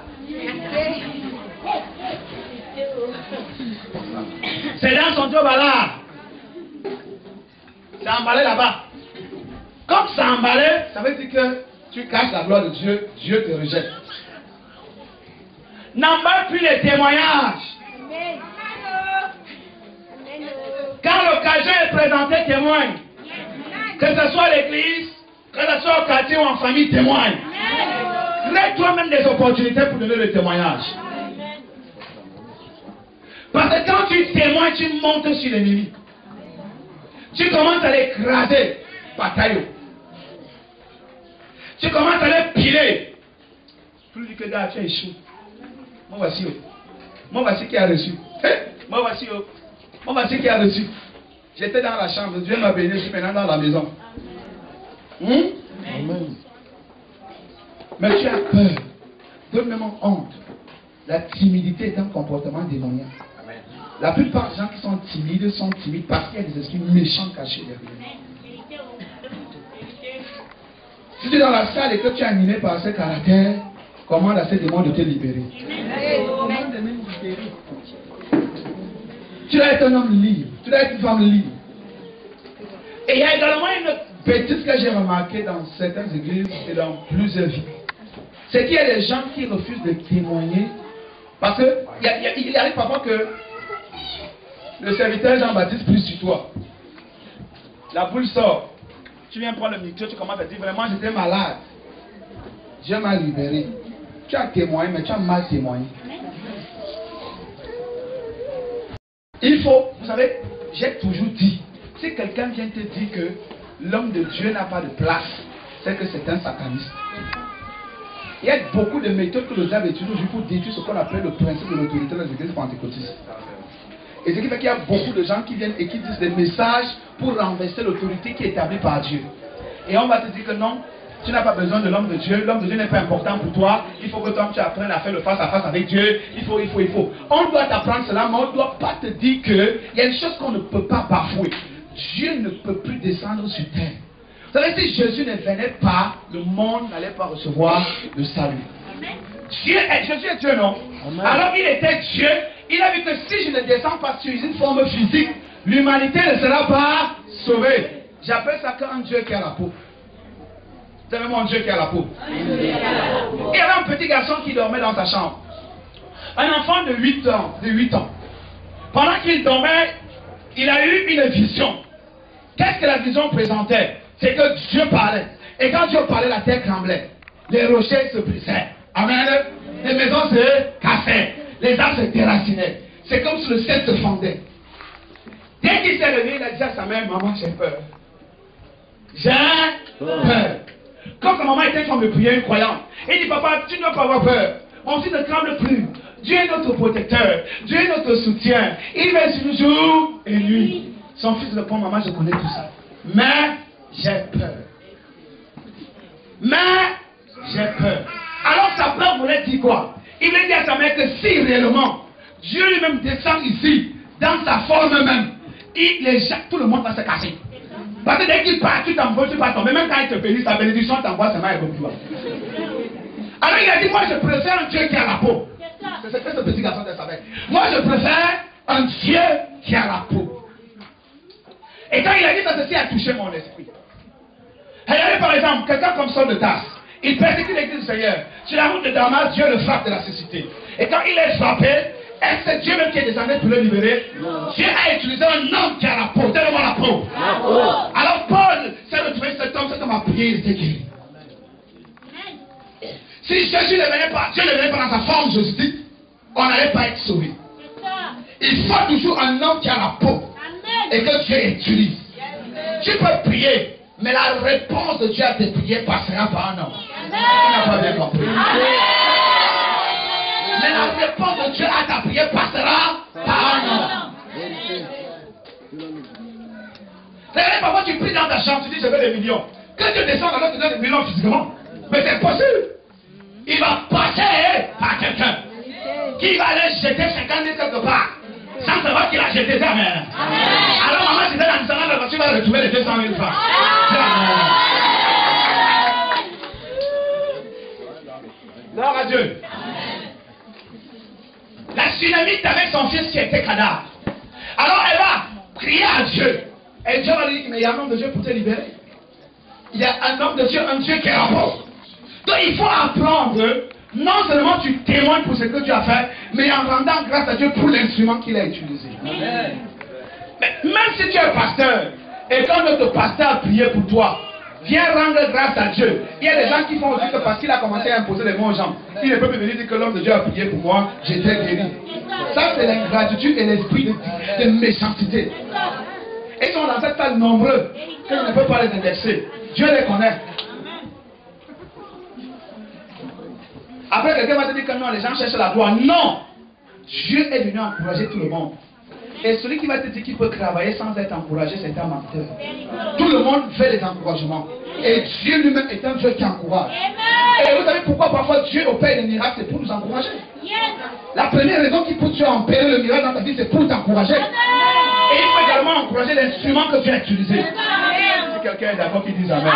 C'est dans son job là. C'est emballé là-bas. Comme c'est emballé, ça veut dire que tu caches la gloire de Dieu, Dieu te rejette. N'emballe plus les témoignages. Quand l'occasion est présentée, témoigne. Que ce soit à l'église, que ce soit au quartier ou en famille, témoigne. Crée toi-même des opportunités pour donner le témoignage. Parce que quand tu témoignes, tu montes sur l'ennemi. Tu commences à l'écraser par caillou. Tu commences à les piler. Plus du que gars, tu as échoué. Moi voici. Moi voici qui a reçu. Moi voici. Moi voici qui a reçu. J'étais dans la chambre. Dieu m'a béni. Je suis maintenant dans la maison. Amen. Mais tu as peur. Donne-moi honte. La timidité est un comportement démoniaque. La plupart des gens qui sont timides parce qu'il y a des esprits méchants cachés derrière. Si tu es dans la salle et que tu es animé par ce caractère, commande à ces démons de te libérer. Tu dois être un homme libre. Tu dois être une femme libre. Et il y a également une bêtise que j'ai remarquée dans certaines églises et dans plusieurs vies. C'est qu'il y a des gens qui refusent de témoigner parce qu'il arrive parfois que le serviteur Jean-Baptiste prie sur toi. La boule sort. Tu viens prendre le micro, tu commences à dire vraiment j'étais malade. Dieu m'a libéré. Tu as témoigné, mais tu as mal témoigné. Il faut, vous savez, j'ai toujours dit, si quelqu'un vient te dire que l'homme de Dieu n'a pas de place, c'est que c'est un sataniste. Il y a beaucoup de méthodes que le diable utilise aujourd'hui pour détruire ce qu'on appelle le principe de l'autorité dans les églises pentecôtistes. Et ce qui fait qu'il y a beaucoup de gens qui viennent et qui disent des messages pour renverser l'autorité qui est établie par Dieu. Et on va te dire que non, tu n'as pas besoin de l'homme de Dieu n'est pas important pour toi, il faut que toi tu apprennes à faire le face à face avec Dieu, il faut. On doit t'apprendre cela, mais on ne doit pas te dire qu'il y a une chose qu'on ne peut pas bafouer. Dieu ne peut plus descendre sur terre. Vous savez, si Jésus ne venait pas, le monde n'allait pas recevoir le salut. Jésus est Dieu, non? Amen. Alors il était Dieu, il a vu que si je ne descends pas sur une forme physique, l'humanité ne sera pas sauvée. J'appelle ça qu'un Dieu qui a la peau. C'est même un Dieu qui a la peau. Il y avait un petit garçon qui dormait dans sa chambre. Un enfant de 8 ans. Pendant qu'il dormait, il a eu une vision. Qu'est-ce que la vision présentait? C'est que Dieu parlait. Et quand Dieu parlait, la terre tremblait. Les rochers se brisaient. Amen. Les maisons se cassaient. Les arbres se déracinaient. C'est comme si le ciel se fendait. Dès qu'il s'est levé, il a dit à sa mère, maman, j'ai peur. J'ai peur. Quand sa maman était en train de prier, une croyante, il dit, papa, tu ne dois pas avoir peur. Mon fils ne tremble plus. Dieu est notre protecteur. Dieu est notre soutien. Il veille sur nous jour et nuit. Son fils répond, maman, je connais tout ça. Mais j'ai peur. Alors sa peur voulait dire quoi? Il voulait dire à sa mère que si réellement Dieu lui-même descend ici, dans sa forme même, tout le monde va se casser. Parce que dès qu'il part, tu t'envoies, tu vas tomber. Même quand il te bénit, sa bénédiction t'envoie seulement comme toi. Alors il a dit, moi je préfère un Dieu qui a la peau. C'est ce que ce petit garçon de savait. Moi je préfère un Dieu qui a la peau. Et quand il a dit ça, ceci a touché mon esprit. Regardez par exemple, quelqu'un comme Saul de Tarse, il persécute l'église du Seigneur. Sur la route de Damas, Dieu le frappe de la cécité. Et quand il est frappé, est-ce que c'est Dieu même qui est descendu pour le libérer? Dieu a utilisé un homme qui a la peau. Donnez-moi la peau. Alors Paul s'est retrouvé cet homme a prié, il était guéri. Si Jésus ne venait pas, Dieu ne venait pas dans sa forme, Jésus dit, on n'allait pas être sauvé. Il faut toujours un homme qui a la peau. Et que Dieu utilise. Tu peux prier, mais la réponse de Dieu à tes prières passera par un homme. Tu n'as pas bien compris. Mais la réponse de Dieu à ta prière passera par un homme. C'est parfois tu pries dans ta chambre, tu dis je veux des millions. Que Dieu descende alors tu donnes des millions physiquement. Mais c'est possible. Il va passer par quelqu'un qui va aller jeter 50 000 quelque part. Sans savoir qu'il a jeté ça, amen. Alors maman, si tu es dans le salon, tu vas retrouver les 200 000 francs. Gloire à Dieu. La Sunamite avec son fils qui était cadavre. Alors elle va prier à Dieu. Et Dieu va lui dire, mais il y a un homme de Dieu pour te libérer. Il y a un homme de Dieu, un Dieu qui est rapport. Donc il faut apprendre. Non seulement tu témoignes pour ce que tu as fait, mais en rendant grâce à Dieu pour l'instrument qu'il a utilisé. Amen. Mais même si tu es pasteur, et quand notre pasteur a prié pour toi, viens rendre grâce à Dieu. Il y a des gens qui font aussi que parce qu'il a commencé à imposer les mots aux gens, il ne peut plus venir dire que l'homme de Dieu a prié pour moi, j'étais guéri. Ça c'est l'ingratitude et l'esprit de méchanceté. Et ils sont dans cette salle nombreux que je ne peux pas les indexer. Dieu les connaît. Après, quelqu'un va te dire que non, les gens cherchent la gloire. Non! Dieu est venu encourager tout le monde. Et celui qui va te dire qu'il peut travailler sans être encouragé, c'est un menteur. Tout le monde fait des encouragements. Et Dieu lui-même est un Dieu qui encourage. Et vous savez pourquoi parfois Dieu opère des miracles, c'est pour nous encourager. La première raison qui pousse Dieu à opérer le miracle dans ta vie, c'est pour t'encourager. Et il faut également encourager l'instrument que tu as utilisé. Si quelqu'un est d'accord, qu'il dise Amen.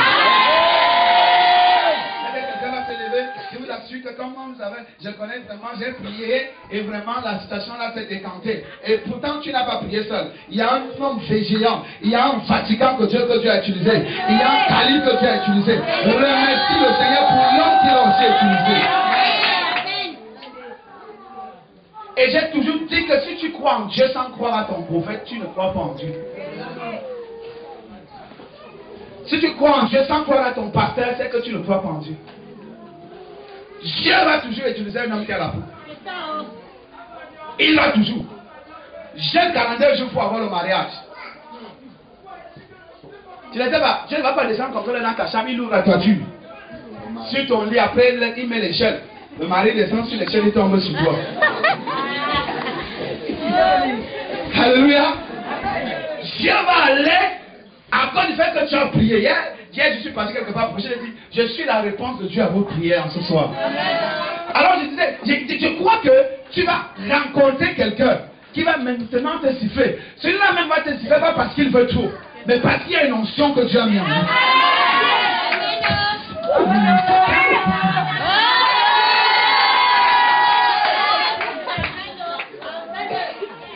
Je vous assure que comme vous savez, je connais vraiment, j'ai prié et vraiment la situation là s'est décantée. Et pourtant tu n'as pas prié seul. Il y a un homme vigilant, il y a un fatigant que Dieu a utilisé, il y a un calibre que Dieu a utilisé. Remercie le Seigneur pour l'homme qu'il a aussi utilisé. Et j'ai toujours dit que si tu crois en Dieu sans croire à ton prophète, tu ne crois pas en Dieu. Si tu crois en Dieu sans croire à ton pasteur, c'est que tu ne crois pas en Dieu. Dieu va toujours utiliser un homme qui a la peau. Il va toujours. j'ai 42 jours pour avoir le mariage. Tu ne vas pas descendre comme ça dans ta chambre, il ouvre la toiture. Sur ton lit, après il met l'échelle. Le mari descend sur l'échelle, il tombe sur toi. Alléluia. Dieu va aller à cause du fait que tu as prié. Hier, je suis passé quelque part, je dit, je suis la réponse de Dieu à vos prières ce soir. Alors je disais, je crois que tu vas rencontrer quelqu'un qui va maintenant te siffler. Celui-là même va te siffler pas parce qu'il veut trop, mais parce qu'il y a une onction que Dieu a mis en lui.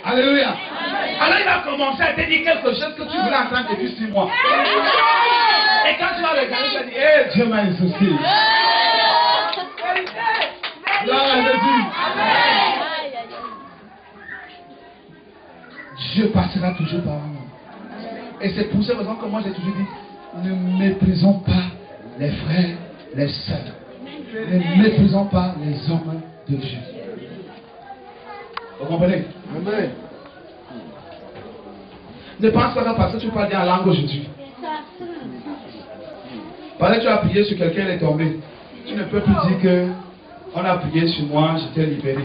Alléluia. Alors il va commencer à te dire quelque chose que tu voulais entendre depuis 6 mois. Et quand tu vas regarder, tu vas dire, hey, Dieu m'a exaucé. Gloire à Jésus. Dieu passera toujours par moi. Et c'est pour cette raison que moi j'ai toujours dit, ne méprisons pas les frères, les sœurs. Ne méprisons pas les hommes de Dieu. Vous comprenez? Amen. Ne pense pas parce que tu parles en langue aujourd'hui. Parce que tu as prié sur quelqu'un, il est tombé. Tu ne peux plus dire que on a prié sur moi, j'étais libéré.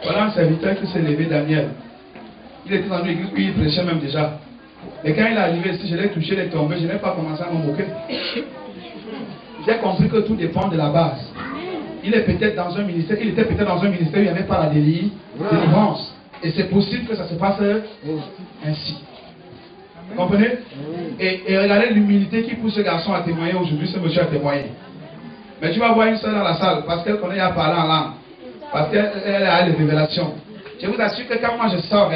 Voilà un serviteur qui s'est levé, Daniel. Il était dans l'église, puis il prêchait même déjà. Et quand il est arrivé ici, je l'ai touché, il est tombé, je n'ai pas commencé à me moquer. J'ai compris que tout dépend de la base. Il est peut-être dans un ministère, il était peut-être dans un ministère où il n'y avait pas la délivrance. Et c'est possible que ça se passe ainsi. Vous comprenez? Et regardez l'humilité qui pousse ce garçon à témoigner aujourd'hui, ce monsieur a témoigné. Mais tu vas voir une seule dans la salle, parce qu'elle connaît à parler en langue. Parce qu'elle a les révélations. Je vous assure que quand moi je sors,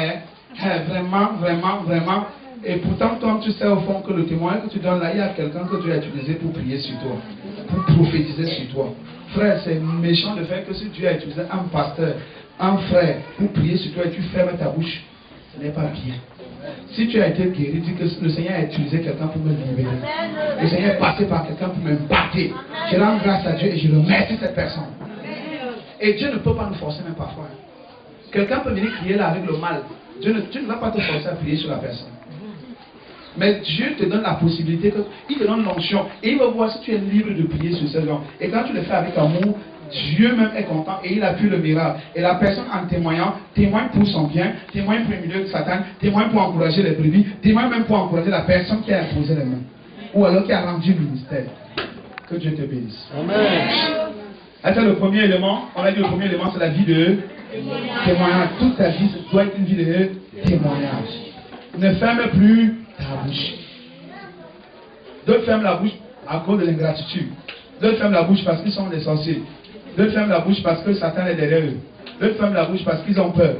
vraiment, et pourtant toi tu sais au fond que le témoignage que tu donnes là, il y a quelqu'un que tu as utilisé pour prier sur toi, pour prophétiser sur toi. Frère, c'est méchant de faire que si Dieu a utilisé un pasteur, un frère, pour prier sur toi et tu fermes ta bouche, ce n'est pas bien. Si tu as été guéri, dis que le Seigneur a utilisé quelqu'un pour me libérer. Le Seigneur est passé par quelqu'un pour me battre. Je rends grâce à Dieu et je le mets sur cette personne. Et Dieu ne peut pas nous forcer même parfois. Quelqu'un peut venir crier là avec le mal. Tu ne vas pas te forcer à prier sur la personne. Mais Dieu te donne la possibilité, il te donne l'onction et il va voir si tu es libre de prier sur ces gens. Et quand tu le fais avec amour, Dieu même est content et il appuie le miracle. Et la personne en témoignant, témoigne pour son bien, témoigne pour le milieu de Satan, témoigne pour encourager les brebis, témoigne même pour encourager la personne qui a imposé les mains. Ou alors qui a rendu le ministère. Que Dieu te bénisse. Amen. C'est le premier élément. On a dit le premier élément, c'est la vie de témoignage. Toute ta vie doit être une vie de témoignage. Ne ferme plus ta bouche. D'autres ferment la bouche à cause de l'ingratitude. D'autres ferment la bouche parce qu'ils sont des sorciers. D'autres ferment la bouche parce que Satan est derrière eux. D'autres ferment la bouche parce qu'ils ont peur.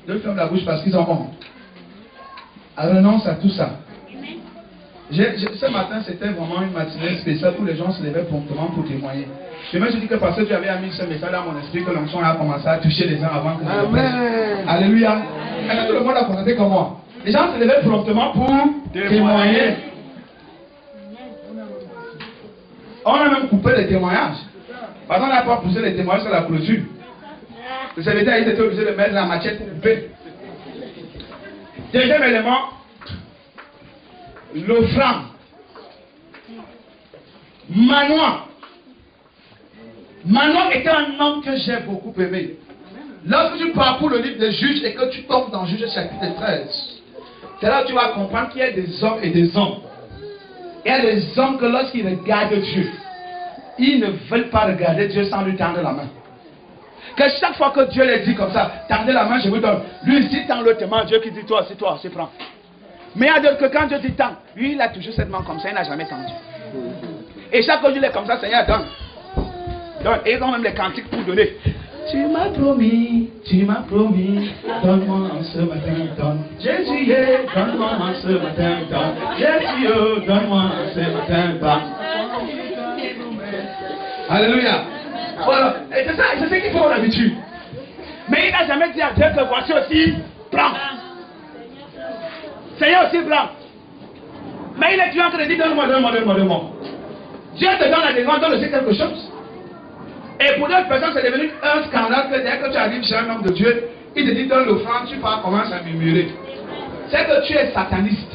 D'autres ferment la bouche parce qu'ils ont honte. Renonce à tout ça. Ce matin, c'était vraiment une matinée spéciale où les gens se levaient promptement pour témoigner. Je me suis dit que parce que tu avais mis ce message dans mon esprit, que l'onction a commencé à toucher les gens avant que je prêche. Alléluia. Est-ce que tout le monde a constaté comme moi? Les gens se levaient promptement pour témoigner. On a même coupé les témoignages. Parce qu'on n'a pas poussé les témoignages sur la clôture. Le serviteur était obligé de mettre la machette pour couper. Deuxième élément, l'offrande. Manoah était un homme que j'ai beaucoup aimé. Lorsque tu parcours le livre des Juges et que tu tombes dans Juges chapitre 13, c'est là où tu vas comprendre qu'il y a des hommes et des hommes. Il y a des hommes que lorsqu'ils regardent Dieu, ils ne veulent pas regarder Dieu sans lui tendre la main. Que chaque fois que Dieu les dit comme ça, tendez la main, je vous donne. Lui, il tend l'autre main, Dieu qui dit toi aussi prends. Mais il y a d'autres que quand Dieu dit tend, lui, il a toujours cette main comme ça, il n'a jamais tendu. Et chaque fois qu'il est comme ça, Seigneur, donne. Et ils ont même les cantiques pour donner. Tu m'as promis, donne-moi ce matin, donne. Jésus, donne-moi ce matin, donne. Jésus, donne-moi ce matin, donne. Alléluia. Voilà. Et c'est ce qu'il faut d'habitude. Mais il n'a jamais dit à Dieu que voici aussi, prends. Seigneur aussi, prends. Mais il est toujours en train de dire, donne-moi. Dieu te donne la délivrance, donne aussi quelque chose. Et pour d'autres personnes, c'est devenu un scandale que dès que tu arrives chez un homme de Dieu, il te dit donne l'offrande, tu pars, commences à murmurer. C'est que tu es sataniste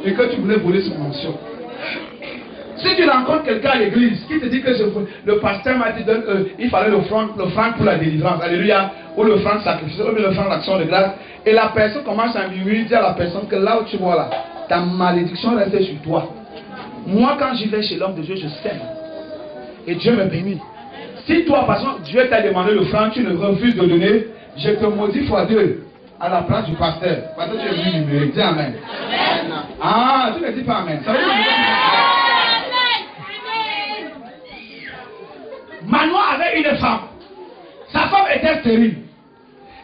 et que tu voulais voler son onction. Si tu rencontres quelqu'un à l'église qui te dit que le pasteur m'a dit il fallait l'offrande pour la délivrance, alléluia, ou l'offrande sacrifice, ou l'offrande d'action de grâce, et la personne commence à murmurer, dire à la personne que là où tu vois là, ta malédiction reste sur toi. Moi, quand j'y vais chez l'homme de Dieu, je sème. Et Dieu me bénit. Si toi, par exemple, Dieu t'a demandé l'offrande, tu ne refuses de donner, je te maudis fois 2 à la place du pasteur. Parce que tu es venu murmurer. Dis amen. Ah, tu ne dis pas amen. Ça veut dire Manoah avait une femme. Sa femme était stérile.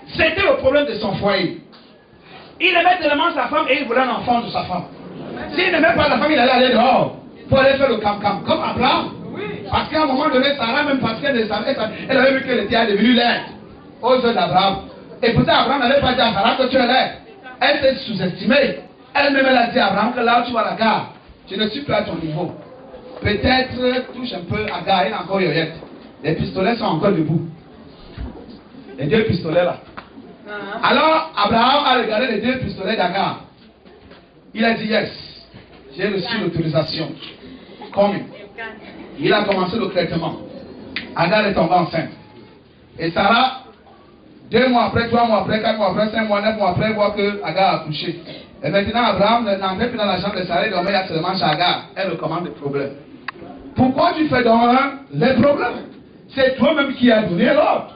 C'était le problème de son foyer. Il aimait tellement sa femme et il voulait un enfant de sa femme. S'il n'aimait pas la femme, il allait aller dehors pour aller faire le cam-cam. Comme Abraham. Parce qu'à un moment donné, Sarah, même parce qu'elle avait vu qu'elle était devenue laide aux yeux d'Abraham. Et pourtant, Abraham n'avait pas dit à Sarah que tu es laide. Elle s'est sous-estimée. Elle-même, elle a dit à Abraham que là où tu vas à la gare, je ne suis plus à ton niveau. Peut-être touche un peu à Agar, il y a encore yoyette. Les pistolets sont encore debout. Les 2 pistolets là. Alors, Abraham a regardé les 2 pistolets d'Agar. Il a dit yes. J'ai reçu l'autorisation. Comme il a commencé le traitement. Agar est tombée enceinte. Et Sarah, 2 mois après, 3 mois après, 4 mois après, 5 mois, 9 mois après, voit que Agar a accouché. Et maintenant, Abraham n'entrait plus dans la chambre de Sarah, il dormait seulement chez Agar. Elle recommande des problèmes. Pourquoi tu fais donc les problèmes? C'est toi-même qui as donné l'ordre.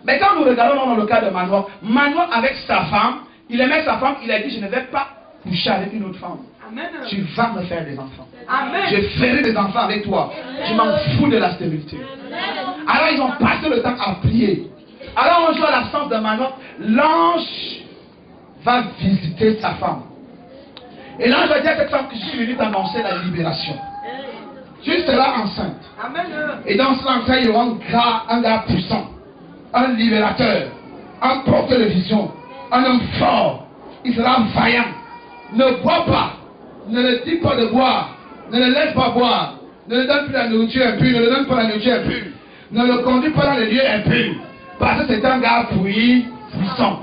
Mais quand nous regardons dans le cas de Manoah, Manoah avec sa femme, il aimait sa femme, il a dit je ne vais pas coucher avec une autre femme. Amen. Tu vas me faire des enfants. Amen. Je ferai des enfants avec toi. Je m'en fous de la stérilité. Alors ils ont passé le temps à prier. Alors un jour à l'absence de Manoah, l'ange va visiter sa femme. Et l'ange va dire à cette femme que je suis venu t'annoncer la libération. Juste là enceinte. Amen. Et dans ce temps, il y aura un gars puissant, un libérateur, un porteur de vision, un homme fort. Il sera vaillant. Ne bois pas. Ne le dis pas de boire. Ne le laisse pas boire. Ne le donne plus la nourriture impure. Ne le donne pas la nourriture impure. Ne le conduis pas dans les lieux impurs. Parce que c'est un gars puissant.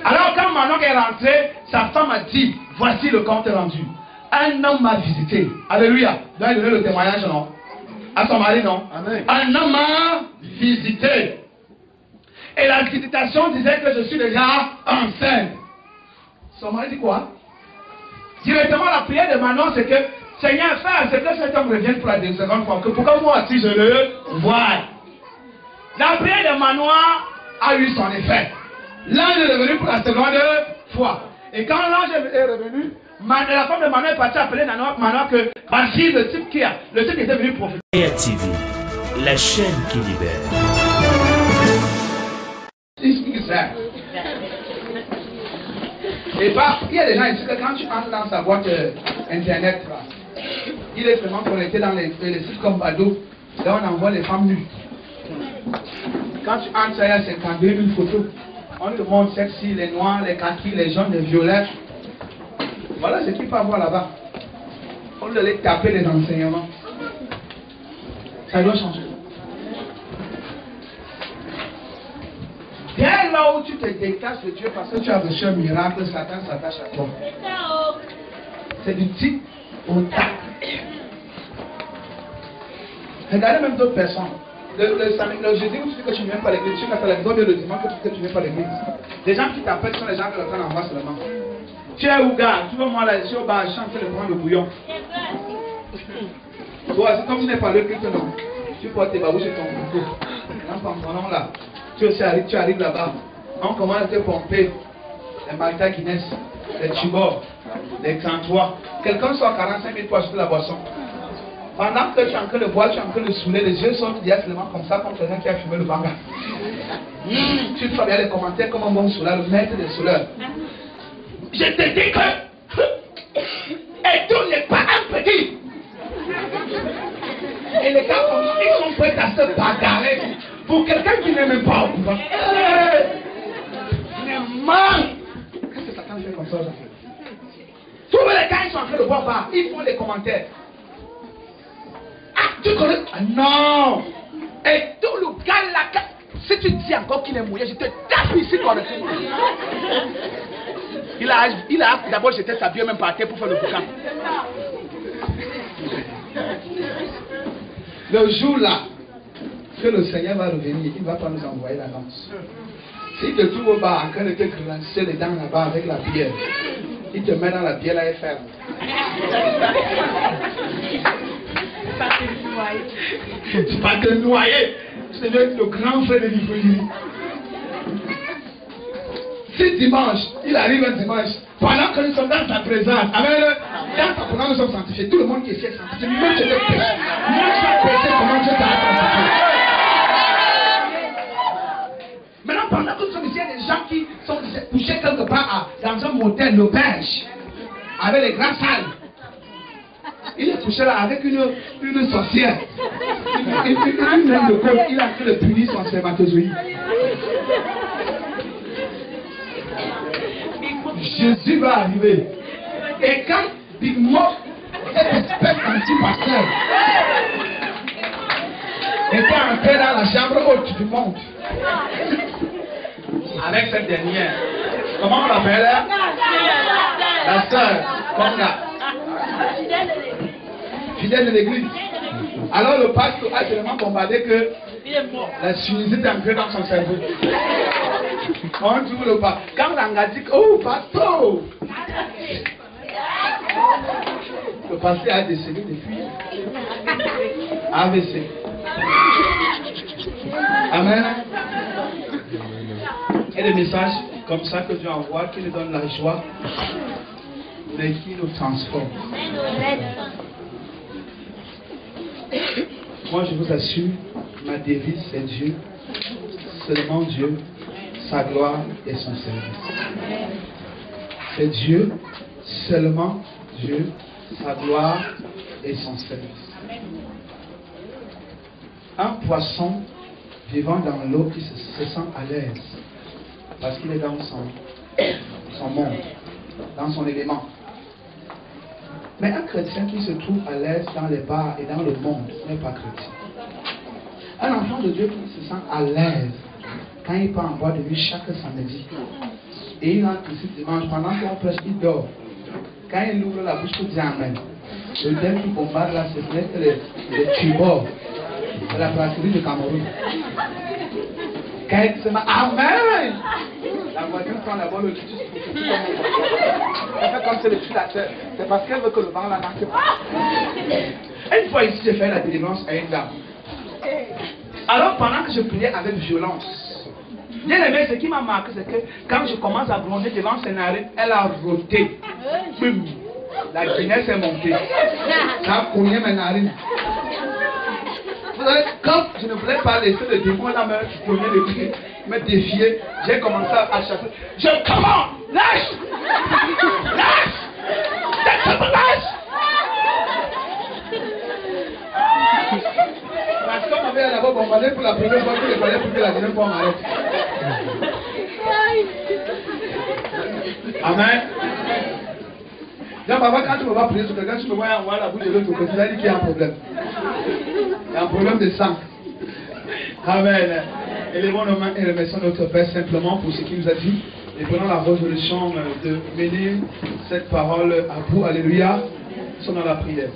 Alors quand Manoah est rentré, sa femme a dit, voici le compte rendu. Un homme m'a visité. Alléluia. Donc il donner le témoignage, non? À son mari, non? Amen. Un homme m'a visité. Et la visitation disait que je suis déjà enceinte. Son mari dit quoi? Directement la prière de Manoah, c'est que Seigneur, fais que cet homme revienne pour la seconde fois. Que pourquoi moi aussi je le vois? La prière de Manoah a eu son effet. L'ange est revenu pour la seconde fois. Et quand l'ange est revenu, la femme de Manoah est partie appeler Manoah que voici le type qui était venu profiter.
TV, la chaîne qui libère.
Et bah, il y a des gens ici que quand tu entres dans sa boîte internet, il est vraiment connecté dans les sites comme Bado, là on envoie les femmes nues. Quand tu entres, il y a 52 000 photos. On te montre sexy, les noirs, les kakis, les jaunes, les violets. Voilà ce qu'il faut avoir là-bas. On doit les taper les enseignements. Ça doit changer. Dès là où tu te détaches de Dieu parce que tu as reçu un miracle, Satan s'attache à toi. C'est du tic au tac. Regardez même d'autres personnes. Le jeudi où tu dis que tu ne viens pas à l'église, tu n'appelles l'église le dimanche que tu ne viens pas à l'église. Les gens qui t'appellent sont les gens qui le prennent en voix seulement. Tu es où, gars? Tu veux moi là, je suis au bar, je suis en train de prendre le bouillon. Toi, c'est comme tu n'es pas le Christ, non. Tu portes tes babouches et ton couteau. Là, là. Tu arrives là-bas. On commence à te pomper. Les Malta Guinness, les Tubor, les Cantois. Quelqu'un soit 45 000 pour acheter la boisson. Pendant que tu es en train de boire, tu es en train de saouler, les yeux sont directement comme ça, comme quelqu'un qui a fumé le banga. Tu te fais bien les commentaires comme un bon souleur, le maître des souleurs. Je te dis que et tout n'est pas un petit. Et les gars, ils sont prêts à se bagarrer pour quelqu'un qui n'est même pas au courant. Qu'est-ce que Satan fait comme ça? Tous les gars, ils sont en train de boire bar, ils font des commentaires. Ah, tu connais? Ah non! Et tout le gars là, Si tu dis encore qu'il est mouillé, je te tape ici correctement. Il a d'abord jeté sa bière même par terre pour faire le boucan. Le jour là, que le Seigneur va revenir, il ne va pas nous envoyer la danse. S'il te trouve au bas en train de te grincer les dents là-bas avec la bière, il te met dans la bière là et ferme. Tu vas te noyer. C'est le grand frère de l'Ivry. Si dimanche, il arrive un dimanche, pendant que nous sommes dans sa présence, amen, dans sa présence nous sommes sanctifiés, tout le monde qui est sanctifié, même si tu es péché, moi je suis péché, comment Dieu t'a sanctifié. Maintenant, pendant que nous sommes ici, il y a des gens qui sont couchés quelque part dans un motel, l'auberge, avec les grandes salles. Il est couché là avec une sorcière. Une naine de côte. Il a fait le punir son spermatozoïde. Jésus va arriver. Et quand Big Mo, cette espèce d'anti-pasteur, était entré dans la chambre haute du monde, avec cette dernière, comment on l'appelle? La sœur, comme là. Fidèle de l'église. Alors le pasteur a tellement bombardé que la sinusite est entrée dans son cerveau. On trouve le pas. Quand l'anga dit oh pasteur, le pasteur a décédé depuis AVC. Amen. Et des messages comme ça que Dieu envoie qui nous donne la joie, mais qui nous transforme. Moi je vous assure, ma devise c'est Dieu, seulement Dieu, sa gloire et son service. C'est Dieu, seulement Dieu, sa gloire et son service. Un poisson vivant dans l'eau qui se sent à l'aise parce qu'il est dans son monde, dans son élément. Mais un chrétien qui se trouve à l'aise dans les bars et dans le monde n'est pas chrétien. Un enfant de Dieu qui se sent à l'aise quand il part en boîte de nuit chaque samedi et il entre ici dimanche pendant qu'on prêche, il dort. Quand il ouvre la bouche pour dire Amen, le thème qui bombarde là, c'est les tubors de la brasserie de Cameroun. Quand il se met Amen, la voiture prend d'abord le tutus pour que tout le monde voit. Elle fait comme c'est le tue la terre. C'est parce qu'elle veut que le vent la marque pas. Une fois ici, j'ai fait la délivrance à une dame. Alors pendant que je priais avec violence, bien aimé, ce qui m'a marqué, c'est que quand je commence à gronder devant ses narines, elle a roté. Bum. La Guinée s'est montée. Ça a cogné mes narines. Vous savez, quand je ne voulais pas laisser le démon là me défier, j'ai commencé à chasser. Je commande, lâche, lâche, lâche. Parce qu'on m'avait d'abord bombardé pour la première fois, il fallait pour que la deuxième fois m'arrête. Amen. Donc, papa, quand tu me vas prier sur quelqu'un, tu me vois envoyer la bouche de l'autre côté, tu vas dire qu'il y a un problème. Il y a un problème de sang. Amen. Élevons nos mains et remercions notre Père simplement pour ce qu'il nous a dit. Et prenons la résolution de mener cette parole à bout. Alléluia. Nous sommes dans la prière.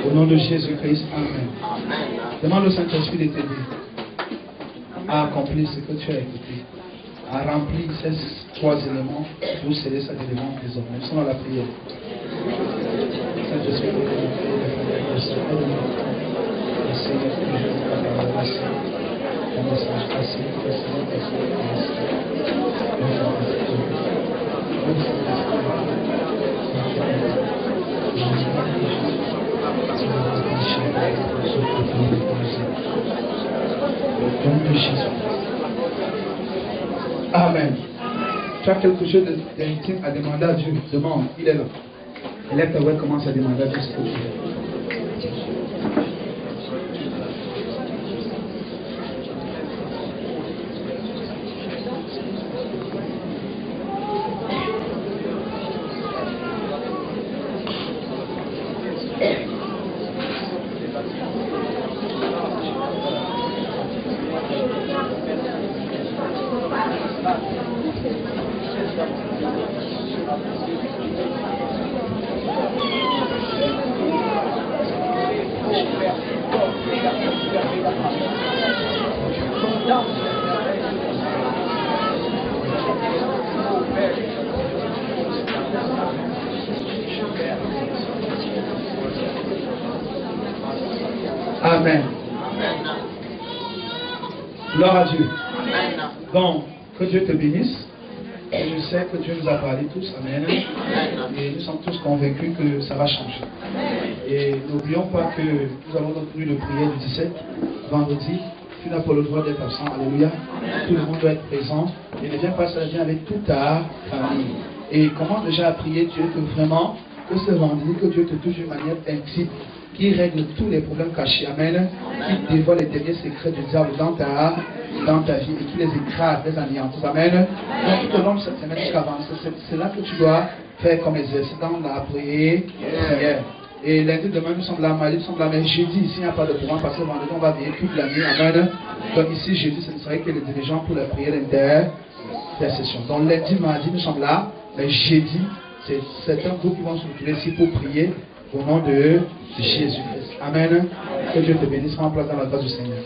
Au nom de Jésus-Christ, Amen. Demande au Saint-Esprit de t'aider à accomplir ce que tu as écouté, à remplir ces trois éléments pour céder cet élément désormais. Nous sommes dans la prière. Amen. Tu as quelque chose d'intime à demander à Dieu. Demande, il est là. Lève ta voix et commence à demander à Dieu ce que tu veux. Amen. Gloire à Dieu. Donc, que Dieu te bénisse. Et je sais que Dieu nous a parlé tous. Amen. Et nous sommes tous convaincus que ça va changer. Et n'oublions pas que nous avons notre nuit de prière du 17, vendredi. Tu n'as pas le droit d'être absent. Alléluia. Tout le monde doit être présent. Et ne viens pas ça vient avec toute ta famille. Et comment déjà prier Dieu que vraiment, que ce vendredi, que Dieu te touche d'une manière intime, qui règle tous les problèmes cachés, amen, qui dévoile les derniers secrets du diable dans ta vie et qui les écrase, les anéantisse, amen. Donc tout au long de cette semaine jusqu'à avant, c'est là que tu dois faire comme exercice dans la prière. Et lundi demain nous sommes là, mardi nous sommes là, mais jeudi ici il n'y a pas de courant parce que vendredi on va veiller toute la nuit, amen. Donc ici jeudi ce ne serait que les dirigeants pour la prière d'intercession. Donc lundi, mardi nous sommes là, mais jeudi c'est un groupe qui vont se retrouver ici pour prier au nom de Jésus-Christ. Amen. Que Dieu te bénisse. Prends place dans la grâce du Seigneur.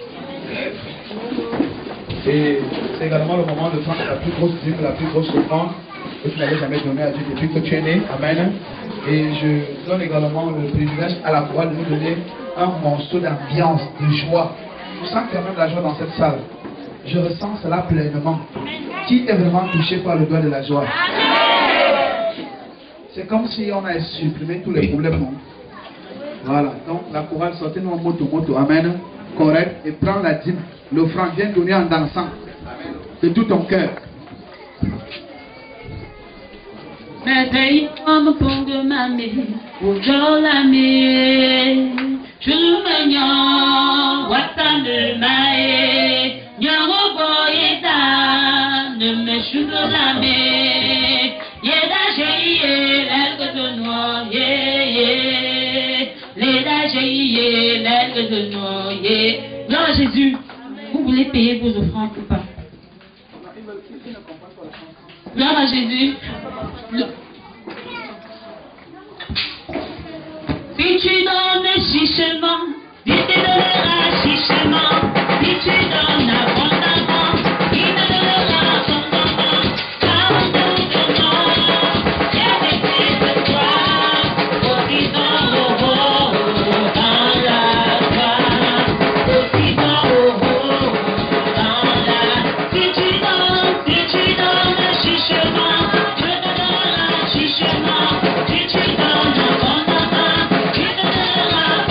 Et c'est également le moment de prendre la plus grosse dîme, la plus grosse offrande que tu n'avais jamais donnée à Dieu depuis que tu es né. Amen. Et je donne également le privilège à la voix de nous donner un morceau d'ambiance, de joie. Je sens qu'il y a même de la joie dans cette salle. Je ressens cela pleinement. Qui est vraiment touché par le doigt de la joie? C'est comme si on a supprimé tous les problèmes. Non? Voilà. Donc la chorale, sortez-nous en moto. Amen. Correct. Et prends la dîme. L'offrande, viens donner en dansant. De tout ton cœur.
Gloire à Jésus. Vous voulez payer vos offrandes ou pas? Gloire à Jésus. Si tu donnes chichement, il te donnera chichement. Si tu donnes abondamment, il te donnera abondamment. Abondamment, j'ai des petits de toi, aussi dans le haut, dans la gloire, aussi dans le haut, dans la. Si tu donnes chichement, je te donnerai chichement. Si tu donnes abondamment, je te donnerai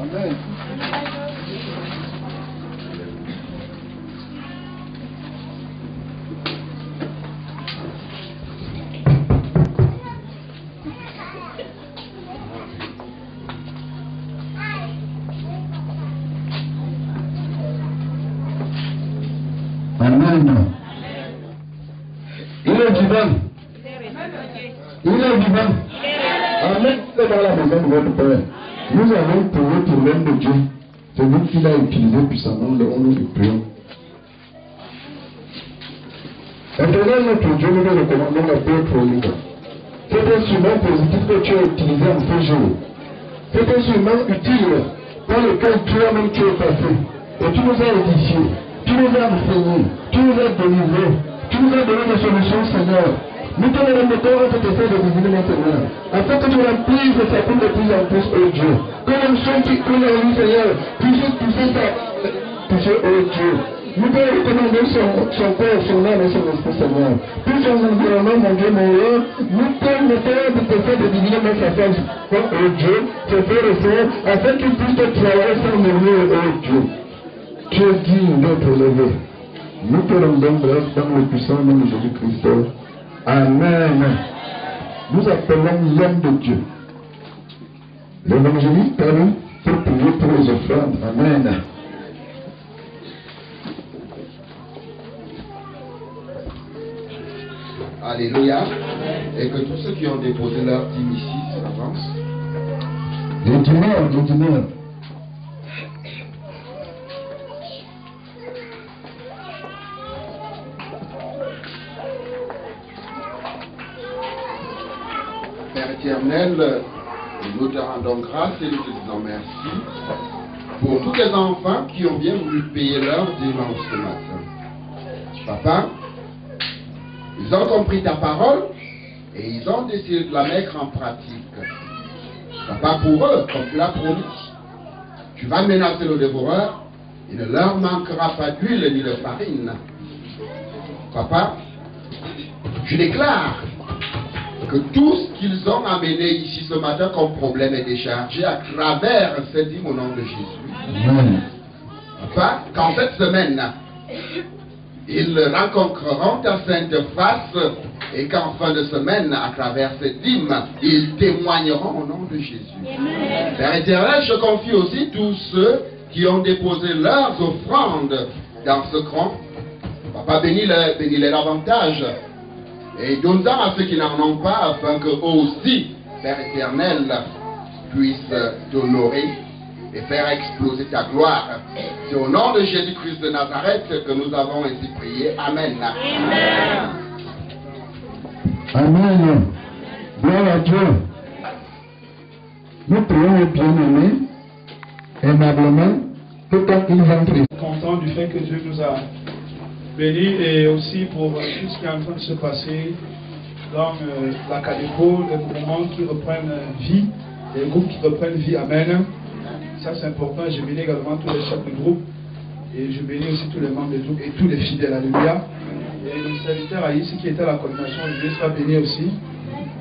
Amen. Amen. Il est vivant. Il est vivant. Amen. C'est dans la maison de votre Père. Nous avons trouvé pour l'homme de Dieu. C'est lui qui l'a utilisé puissamment, le nom de prions. Éternel notre Dieu, nous le recommandons l'apôtre au livre. Cet instrument positif que tu as utilisé en ce jour. Cet instrument utile dans lequel toi-même tu es passé. Et tu nous as édifiés. Tu nous as enseignés, tu nous as délivrés, tu nous as donné des solutions, Seigneur. Nous te remettons à cet effet de diviner, Seigneur, afin que tu remplisses sa coupe de plus en plus, oh Dieu. Que l'onction qui coule en lui, Seigneur, puisse toucher, oh Dieu. Nous te recommandons son corps, son âme et son esprit, Seigneur. Tout son environnement, mon Dieu, mon roi, nous te mettons à cet effet de diviner dans sa face, oh Dieu, ses frères et sœurs, afin qu'ils puissent te travailler sans murmure, oh Dieu. Tu es digne d'être élevé. Nous te rendons grâce dans le puissant nom de Jésus-Christ. Amen. Nous appelons l'homme de Dieu. L'évangéliste parle pour prier pour les offrandes. Amen.
Alléluia. Et que tous ceux qui ont déposé leur dîme ici s'avancent.
Les dîmeurs.
Père éternel, nous te rendons grâce et nous te disons merci pour tous les enfants qui ont bien voulu payer leur dimanche ce matin. Papa, ils ont compris ta parole et ils ont décidé de la mettre en pratique. Papa, pour eux, comme tu l'as promis, tu vas menacer le dévoreur, il ne leur manquera pas d'huile ni de farine. Papa, je déclare que tout ce qu'ils ont amené ici ce matin comme problème est déchargé à travers cette dîme au nom de Jésus.
Amen.
Papa, qu'en cette semaine, ils rencontreront ta sainte face et qu'en fin de semaine, à travers cette dîme, ils témoigneront au nom de Jésus. Amen. Père éternel, je confie aussi tous ceux qui ont déposé leurs offrandes dans ce cran. Papa, bénis-les davantage. Et donne-en à ceux qui n'en ont pas, afin que eux aussi, Père éternel, puissent t'honorer et faire exploser ta gloire. C'est au nom de Jésus-Christ de Nazareth que nous avons ainsi prié. Amen.
Amen. Gloire à Dieu. Nous prions les bien-aimés, aimablement, que quand ils entrent.
Content du fait que Dieu nous a bénis et aussi pour tout ce qui est en train de se passer dans la Cadeco, les mouvements qui reprennent vie, les groupes qui reprennent vie. Amen. Ça c'est important. Je bénis également tous les chefs de groupe et je bénis aussi tous les membres du groupe et tous les fidèles. Alléluia. Et le serviteur ici qui était à la coordination, Dieu soit béni aussi.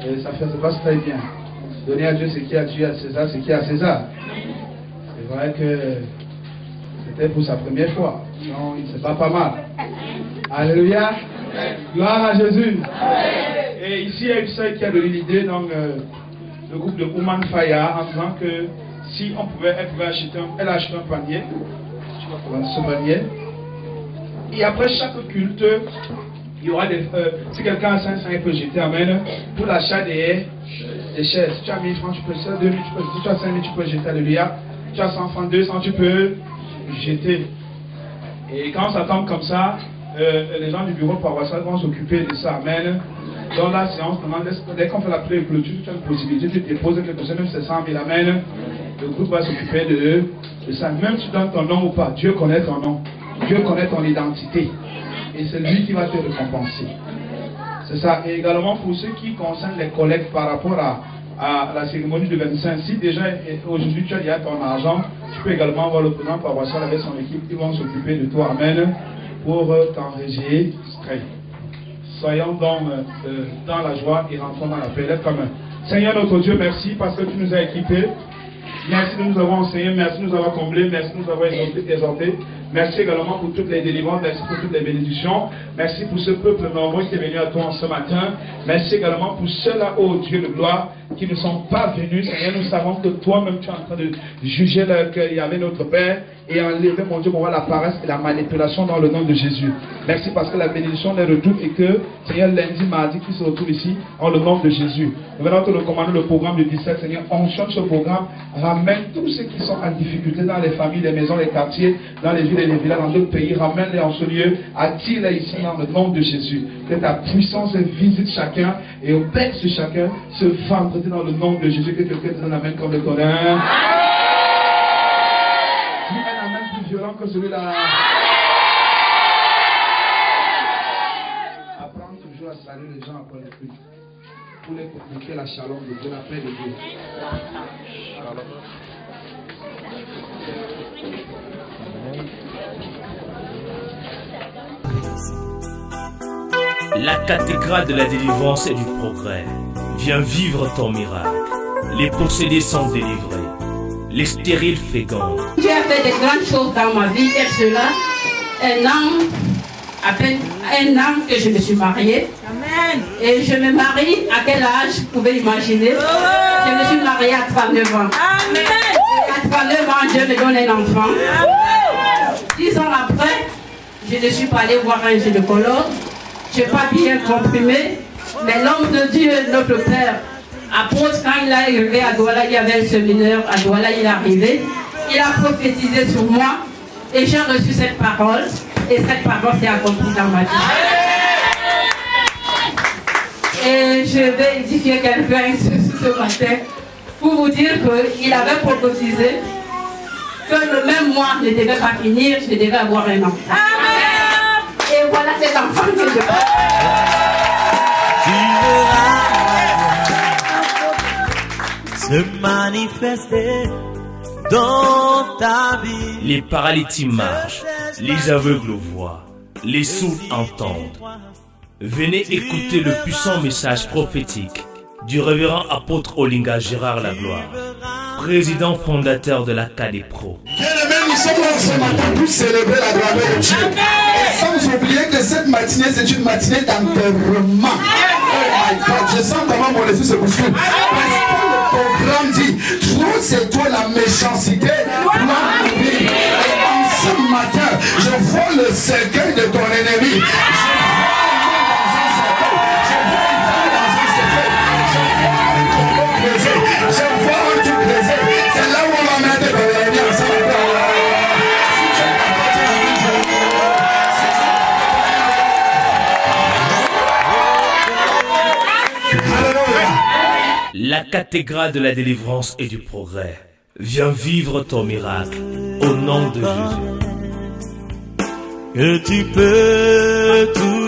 Et ça se passe très bien. Donner à Dieu ce qui est à Dieu, à César ce qui est à César. C'est vrai que c'était pour sa première fois. Non, c'est pas mal. Alléluia. Gloire à Jésus. Et ici, il y a une sœur qui a donné l'idée dans le groupe de Ouman Faya en disant que si on pouvait, elle a acheté un panier. Ce panier. Et après chaque culte, il y aura des. Si quelqu'un a 500, il peut jeter. Amen. Pour l'achat des chaises. Si tu as 1000 francs, tu peux jeter. 2000, tu peux, si tu as 5000, tu peux jeter. Alléluia. Si tu as 100 francs, 200, tu peux jeter. Et quand ça tombe comme ça, les gens du bureau paroissial vont s'occuper de ça. Amen. Dans la séance, dès qu'on fait la prière de clôture, tu as une possibilité, tu déposes quelque chose, même si c'est 100 000. Amen. Le groupe va s'occuper de ça. Même si tu donnes ton nom ou pas, Dieu connaît ton nom. Dieu connaît ton identité. Et c'est lui qui va te récompenser. C'est ça. Et également pour ceux qui concernent les collectes par rapport à la cérémonie de 25. Si déjà aujourd'hui tu as déjà ton argent, tu peux également voir le président paroissial avec son équipe qui vont s'occuper de toi. Amen. Pour t'enregistrer. Soyons donc dans la joie et rentrons dans la paix. Lève comme Seigneur notre Dieu, merci parce que tu nous as équipés. Merci de nous avoir enseigné, merci de nous avoir comblés, merci de nous avoir exhortés. Merci également pour toutes les délivrances, merci pour toutes les bénédictions. Merci pour ce peuple nombreux qui est venu à toi en ce matin. Merci également pour ceux-là, ô Dieu de gloire, qui ne sont pas venus. Seigneur, nous savons que toi-même tu es en train de juger qu'il y avait notre Père et enlever, mon Dieu, pour voir la paresse et la manipulation dans le nom de Jésus. Merci parce que la bénédiction les retrouve et que, Seigneur, lundi, mardi, qui se retrouve ici, en le nom de Jésus. Nous venons te recommander le programme du 17, Seigneur. Enchaîne ce programme, ramène tous ceux qui sont en difficulté dans les familles, les maisons, les quartiers, dans les villes et les villages, dans d'autres pays, ramène-les en ce lieu, attire-les ici dans le nom de Jésus. Que ta puissance visite chacun et opère sur chacun ce vendredi dans le nom de Jésus. Que quelqu'un te donne amène comme le Coran. Dis un amène plus violent que celui-là. Apprends toujours à saluer les gens après le culte. Pour les communiquer la shalom de Dieu, la paix de Dieu.
La cathédrale de la délivrance et du progrès. Viens vivre ton miracle. Les possédés sont délivrés. Les stériles fécondent.
Dieu a fait des grandes choses dans ma vie. Et cela, à peine un an que je me suis mariée. Amen. Et je me marie, à quel âge vous pouvez imaginer? Je me suis mariée à 39 ans. Amen. Et à 39 ans, Dieu me donne un enfant. Amen. 10 ans après, je ne suis pas allée voir un gynécologue. Je n'ai pas bien comprimé, mais l'homme de Dieu, notre Père, apôtre, quand il est arrivé à Douala, il y avait un séminaire à Douala, il est arrivé, il a prophétisé sur moi, et j'ai reçu cette parole, et cette parole s'est accomplie dans ma vie. Et je vais édifier quelqu'un ce matin, pour vous dire qu'il avait prophétisé que le même mois ne devait pas finir, je devais avoir un enfant. Et voilà cet enfant que je veux.
Tu verras se manifester dans ta vie.
Les paralytiques marchent, les aveugles voient, les sourds entendent. Venez écouter le puissant message prophétique du révérend apôtre Olinga Gérard Lagloire, président fondateur de l'Acadépro.
Bien-aimés, nous sommes là ce matin pour célébrer la gloire de Dieu. Et sans oublier que cette matinée, c'est une matinée d'enterrement. Oh my God, je sens comment mon esprit se bouscule. Parce que le programme dit, trop c'est toi la méchanceté, toi mourir. Et en ce matin, je vois le cercueil de ton ennemi.
La cathédrale de la délivrance et du progrès. Viens vivre ton miracle au nom de Jésus.
Que tu peux tout